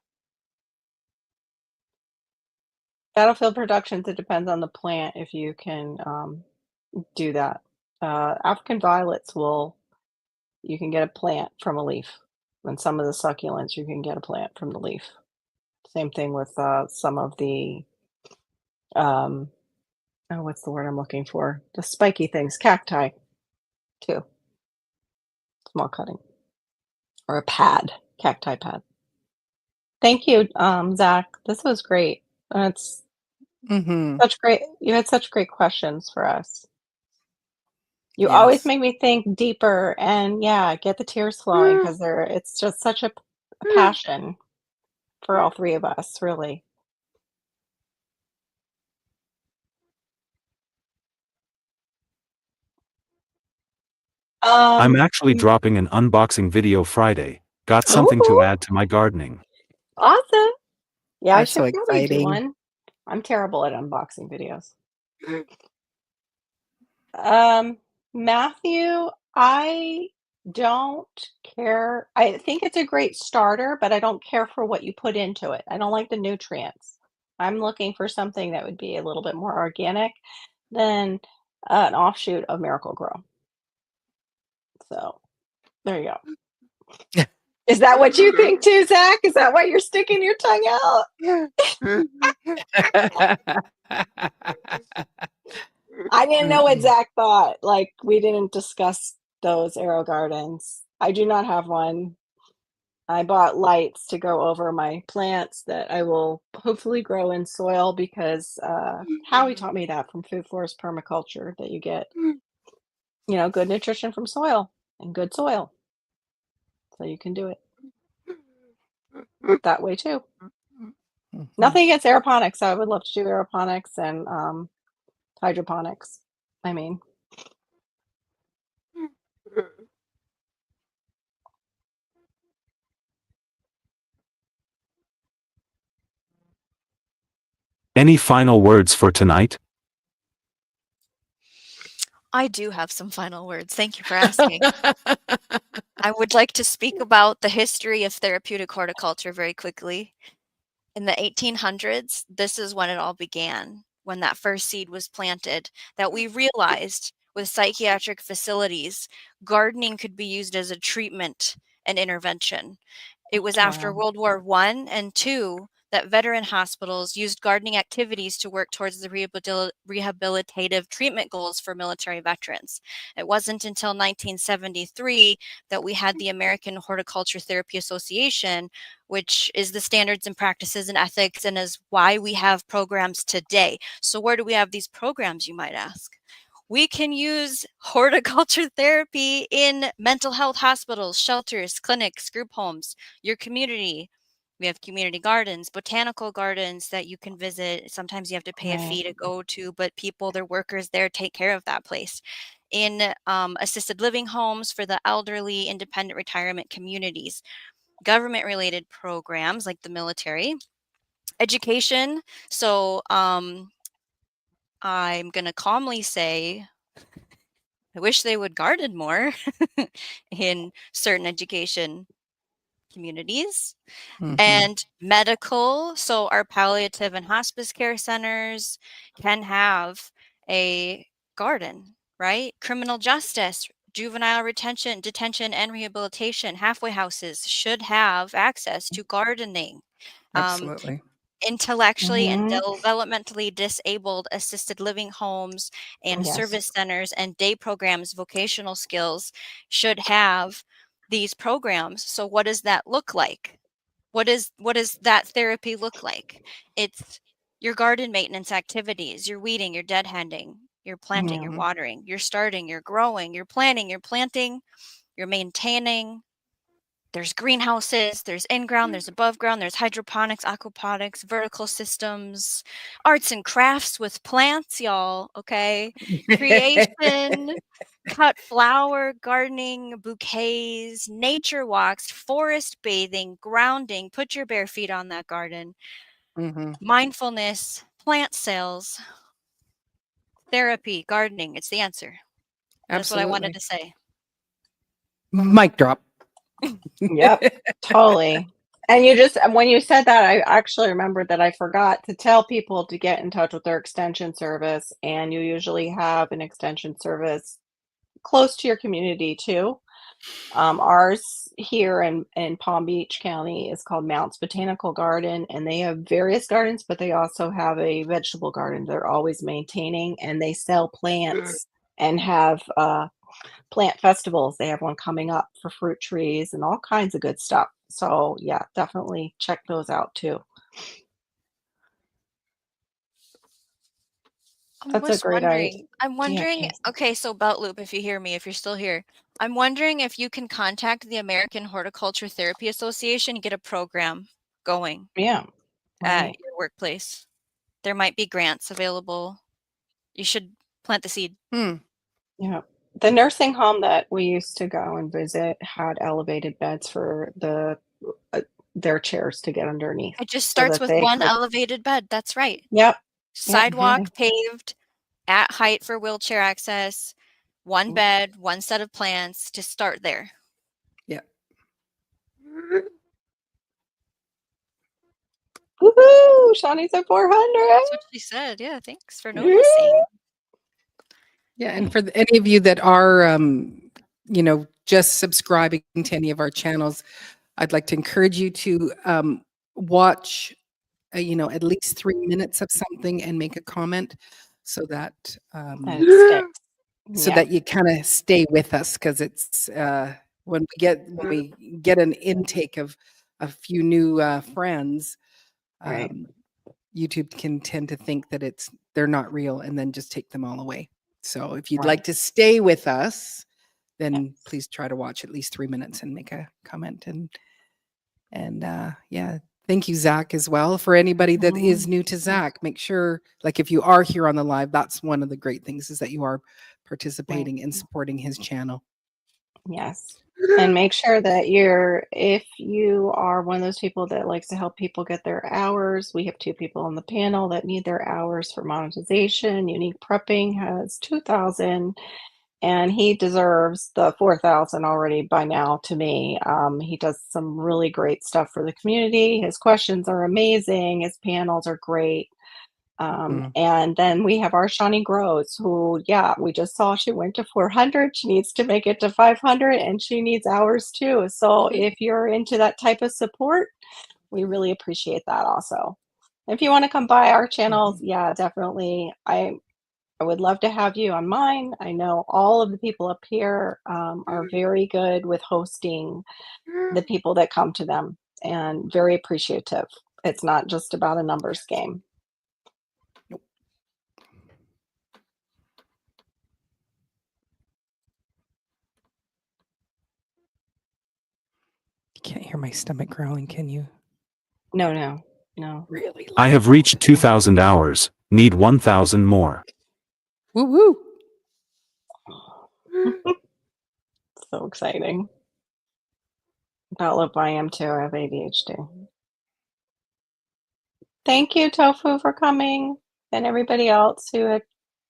Battlefield Productions, it depends on the plant if you can do that. African violets you can get a plant from a leaf. And some of the succulents, you can get a plant from the leaf. Same thing with some of the, oh, what's the word I'm looking for? The spiky things, cacti, too. Small cutting. Or a pad, cacti pad. Thank you, Zach. This was great. It's Mhm. you had such great questions for us. You always Yes. make me think deeper and yeah, get the tears flowing because it's just such a passion for all three of us, really. I'm Um, actually dropping an unboxing video Friday. Got something to oh, add to my gardening. awesome. Yeah, I That's so should probably do exciting. one. I'm terrible at unboxing videos. Matthew, I don't care. I think it's a great starter, but I don't care for what you put into it. I don't like the nutrients. I'm looking for something that would be a little bit more organic than an offshoot of Miracle Grow. So there you go. Is that what you think too, Zach? Is that why you're sticking your tongue out? I didn't know what Zach thought. Like, we didn't discuss those Arrow Gardens. I do not have one. I bought lights to go over my plants that I will hopefully grow in soil because Howie taught me that from Food Forest Permaculture that you get, good nutrition from soil and good soil. So you can do it that way too. Nothing against aeroponics. I would love to do aeroponics and hydroponics. I mean, Any final words for tonight? I do have some final words. Thank you for asking. I would like to speak about the history of therapeutic horticulture very quickly. In the 1800s, this is when it all began, when that first seed was planted, that we realized with psychiatric facilities, gardening could be used as a treatment and intervention. It was after wow. World War I and II that veteran hospitals used gardening activities to work towards the rehabilitative treatment goals for military veterans. It wasn't until 1973 that we had the American Horticulture Therapy Association, which is the standards and practices and ethics and is why we have programs today. So where do we have these programs, you might ask? We can use horticulture therapy in mental health hospitals, shelters, clinics, group homes, your community. We have community gardens, botanical gardens that you can visit. Sometimes you have to pay a fee to go to, but people, their workers there take care of that place. In assisted living homes for the elderly, independent retirement communities, government-related programs like the military, education. So I'm going to calmly say, I wish they would garden more in certain education communities. And medical. So our palliative and hospice care centers can have a garden, right? Criminal justice, juvenile detention and rehabilitation, halfway houses should have access to gardening. Absolutely. Intellectually and Mhm. developmentally disabled assisted living homes and Yes. service centers and day programs, vocational skills should have these programs. So what does that look like? What does that therapy look like? It's your garden maintenance activities, your weeding, your deadheading, your planting, your Yeah. watering, your starting, your growing, your planting, your planting, your maintaining. There's greenhouses, there's in-ground, there's above ground, there's hydroponics, aquaponics, vertical systems, arts and crafts with plants, y'all, okay? Creation, cut flower, gardening, bouquets, nature walks, forest bathing, grounding, put your bare feet on that garden, mindfulness, plant sales, therapy, gardening, it's the answer. That's what I wanted to say. Mic drop. Yep. Totally. And when you said that, I actually remembered that I forgot to tell people to get in touch with their extension service. And you usually have an extension service close to your community too. Ours here in Palm Beach County is called Mounts Botanical Garden, and they have various gardens, but they also have a vegetable garden they're always maintaining, and they sell plants and have plant festivals. They have one coming up for fruit trees and all kinds of good stuff. So yeah, definitely check those out too. That's a great idea. I'm wondering, Casey. okay, so Belt Loop, if you hear me, if you're still here, I'm wondering if you can contact the American Horticulture Therapy Association and get a program going Yeah. at Right. your workplace. There might be grants available. You should plant the seed. Yeah. The nursing home that we used to go and visit had elevated beds for their chairs to get underneath It just so starts that with they one could. elevated bed. That's right. Yep. Sidewalk paved at height for wheelchair access, one bed, one set of plants to start there. Woohoo! Shawnee's at 400. That's what she said. Yeah, thanks for noticing. Yeah, and for any of you that are, just subscribing to any of our channels, I'd like to encourage you to watch, at least 3 minutes of something and make a comment, so that And it sticks. so Yeah. that you kind of stay with us, because it's when we get an intake of a few new friends, Right. YouTube can tend to think that they're not real and then just take them all away. So if you'd Right. like to stay with us, then Yes. please try to watch at least 3 minutes and make a comment. And yeah, thank you, Zach, as well. For anybody that is new to Zach, make sure, like, if you are here on the live, that's one of the great things, is that you are participating and supporting his channel. Yes. And make sure that if you are one of those people that likes to help people get their hours, we have 2 people on the panel that need their hours for monetization. Unique Prepping has 2,000, and he deserves the 4,000 already by now to me. He does some really great stuff for the community. His questions are amazing. His panels are great. And then we have our Shawnee Grows, who, we just saw she went to 400. She needs to make it to 500, and she needs hours too. So if you're into that type of support, we really appreciate that also. If you want to come by our channels, definitely. I would love to have you on mine. I know all of the people up here are very good with hosting the people that come to them, and very appreciative. It's not just about a numbers game. You can't hear my stomach growling, can you? No. Really? I have reached 2,000 hours, need 1,000 more. Woo woo. So exciting. I am too. I have ADHD. Thank you, Tofu, for coming, and everybody else who had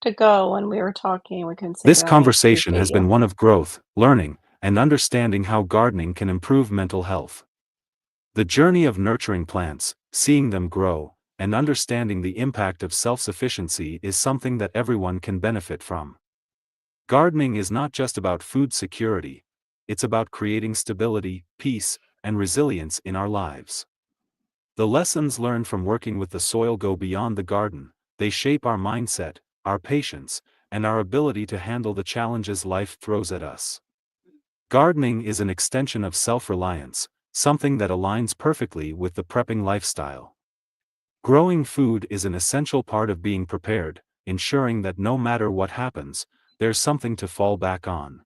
to go when we were talking. We couldn't say This goodnight. conversation has Appreciate been you. one of growth, learning, and understanding how gardening can improve mental health. The journey of nurturing plants, seeing them grow, and understanding the impact of self-sufficiency is something that everyone can benefit from. Gardening is not just about food security, it's about creating stability, peace, and resilience in our lives. The lessons learned from working with the soil go beyond the garden. They shape our mindset, our patience, and our ability to handle the challenges life throws at us. Gardening is an extension of self-reliance, something that aligns perfectly with the prepping lifestyle. Growing food is an essential part of being prepared, ensuring that no matter what happens, there's something to fall back on.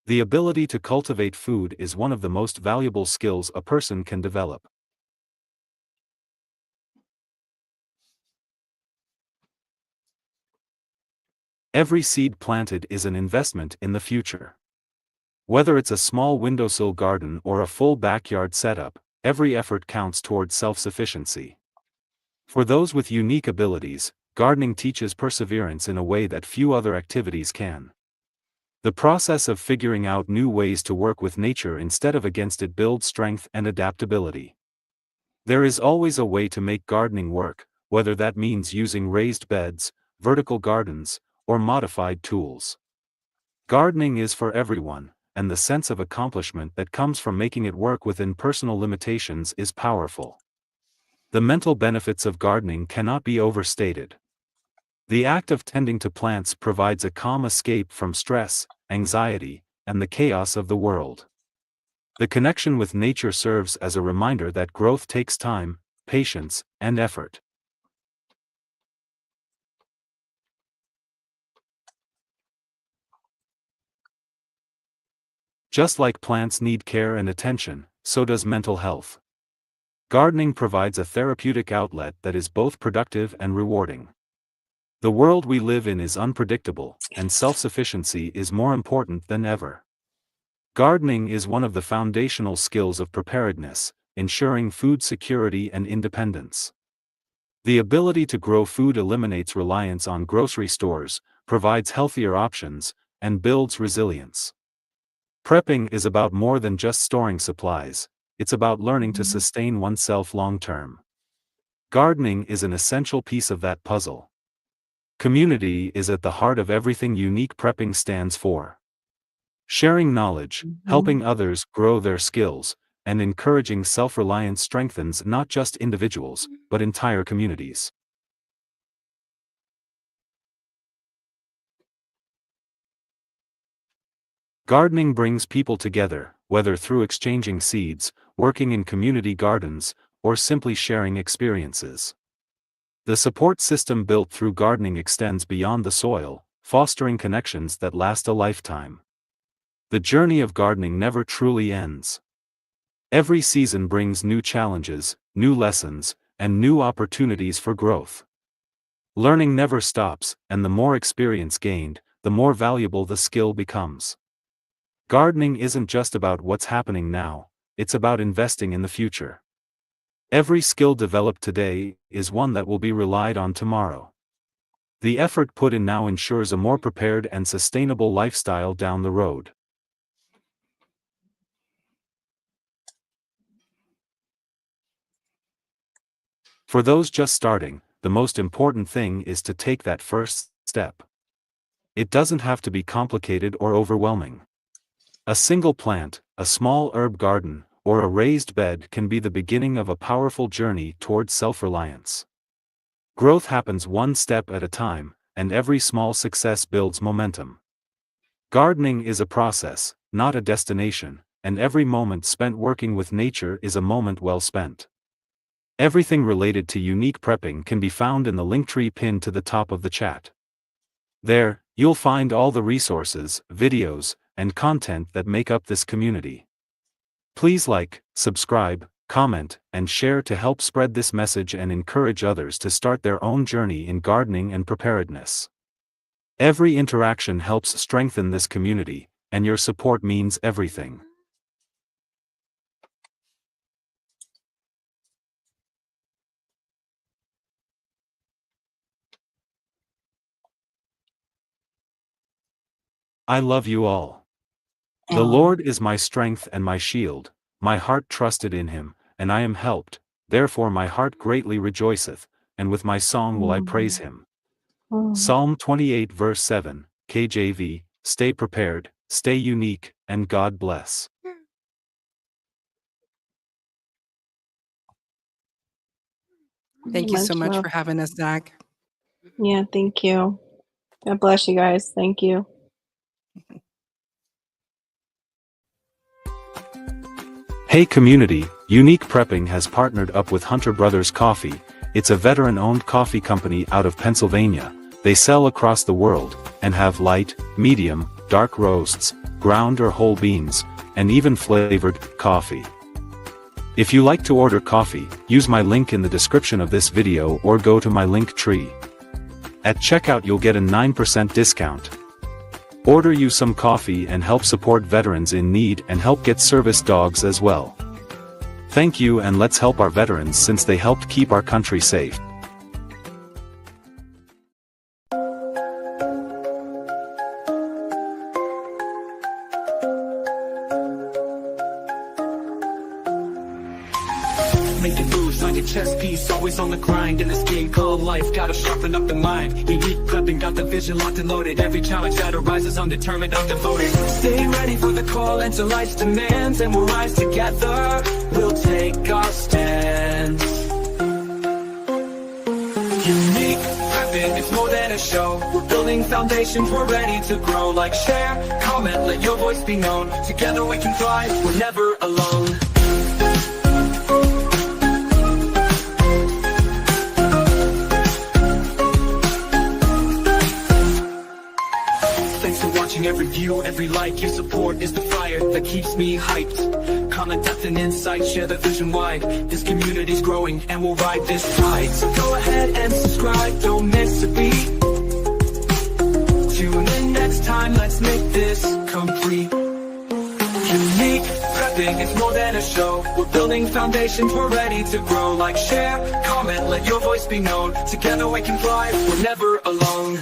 The ability to cultivate food is one of the most valuable skills a person can develop. Every seed planted is an investment in the future. Whether it's a small windowsill garden or a full backyard setup, every effort counts towards self-sufficiency. For those with unique abilities, gardening teaches perseverance in a way that few other activities can. The process of figuring out new ways to work with nature instead of against it builds strength and adaptability. There is always a way to make gardening work, whether that means using raised beds, vertical gardens, or modified tools. Gardening is for everyone, and the sense of accomplishment that comes from making it work within personal limitations is powerful. The mental benefits of gardening cannot be overstated. The act of tending to plants provides a calm escape from stress, anxiety, and the chaos of the world. The connection with nature serves as a reminder that growth takes time, patience, and effort. Just like plants need care and attention, so does mental health. Gardening provides a therapeutic outlet that is both productive and rewarding. The world we live in is unpredictable, and self-sufficiency is more important than ever. Gardening is one of the foundational skills of preparedness, ensuring food security and independence. The ability to grow food eliminates reliance on grocery stores, provides healthier options, and builds resilience. Prepping is about more than just storing supplies, it's about learning to sustain oneself long-term. Gardening is an essential piece of that puzzle. Community is at the heart of everything Unique Prepping stands for. Sharing knowledge, helping others grow their skills, and encouraging self-reliance strengthens not just individuals, but entire communities. Gardening brings people together, whether through exchanging seeds, working in community gardens, or simply sharing experiences. The support system built through gardening extends beyond the soil, fostering connections that last a lifetime. The journey of gardening never truly ends. Every season brings new challenges, new lessons, and new opportunities for growth. Learning never stops, and the more experience gained, the more valuable the skill becomes. Gardening isn't just about what's happening now, it's about investing in the future. Every skill developed today is one that will be relied on tomorrow. The effort put in now ensures a more prepared and sustainable lifestyle down the road. For those just starting, the most important thing is to take that first step. It doesn't have to be complicated or overwhelming. A single plant, a small herb garden, or a raised bed can be the beginning of a powerful journey towards self-reliance. Growth happens one step at a time, and every small success builds momentum. Gardening is a process, not a destination, and every moment spent working with nature is a moment well spent. Everything related to Unique Prepping can be found in the Linktree pinned to the top of the chat. There, you'll find all the resources, videos, and content that make up this community. Please like, subscribe, comment, and share to help spread this message and encourage others to start their own journey in gardening and preparedness. Every interaction helps strengthen this community, and your support means everything. I love you all. The Lord is my strength and my shield, my heart trusted in him, and I am helped, therefore my heart greatly rejoiceth, and with my song will I praise him. Psalm 28 verse 7, KJV, stay prepared, stay unique, and God bless. Thank you so much love. for having us, Zach. Yeah, thank you. God bless you guys. Thank you. Hey community, Unique Prepping has partnered up with Hunter Brothers Coffee. It's a veteran-owned coffee company out of Pennsylvania. They sell across the world, and have light, medium, dark roasts, ground or whole beans, and even flavored coffee. If you like to order coffee, use my link in the description of this video or go to my Linktree. At checkout you'll get a 9% discount. Order you some coffee and help support veterans in need and help get service dogs as well. Thank you, and let's help our veterans since they helped keep our country safe. Making moves like a chess piece, always on the grind in this game called life. Gotta sharpen up the mind. Unique Prepping, got the vision locked and loaded. Every challenge that arises, I'm determined, I'm devoted. Stay ready for the call into life's demands, and we'll rise together. We'll take our stands. Unique Prepping, it's more than a show. We're building foundations, we're ready to grow. Like, share, comment, let your voice be known. Together we can thrive, we're never alone. Every view, every like, your support is the fire that keeps me hyped. Comment, depth, and insight, share the vision wide. This community's growing, and we'll ride this tide. So go ahead and subscribe, don't miss a beat. Tune in next time, let's make this complete. Unique Prepping, it's more than a show. We're building foundations, we're ready to grow. Like, share, comment, let your voice be known. Together we can thrive, we're never alone.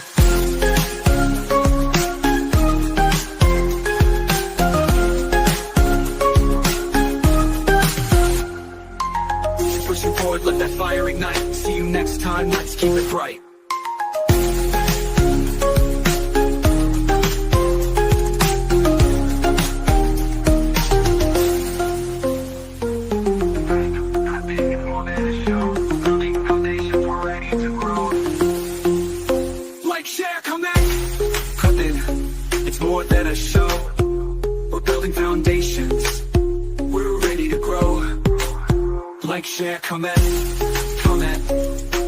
Let that fire ignite. next time, let's keep it bright. Like, share, connect. Prepping, it's more than a show. We're building foundations. We're ready to grow. Like, share, comment.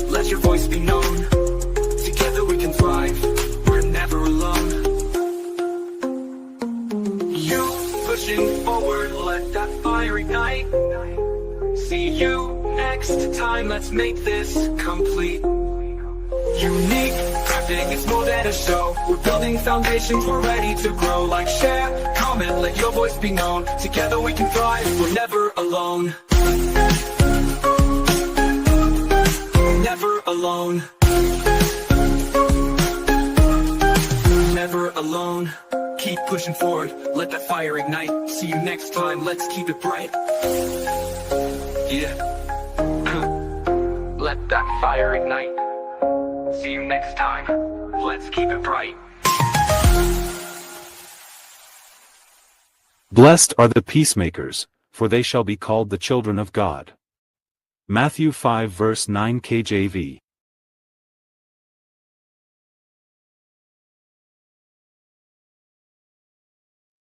Let your voice be known. Together we can thrive. We're never alone. You pushing forward, let that fire ignite. See you next time, let's make this complete. Unique prepping, it's more than a show. We're building foundations, we're ready to grow. Like, share, comment, let your voice be known. Together we can thrive, we're never alone. Never alone. Never alone. Keep pushing forward, let that fire ignite. See you next time, let's keep it bright. Yeah. Let that fire ignite. See you next time, let's keep it bright. Blessed are the peacemakers, for they shall be called the children of God. Matthew 5 verse 9 KJV.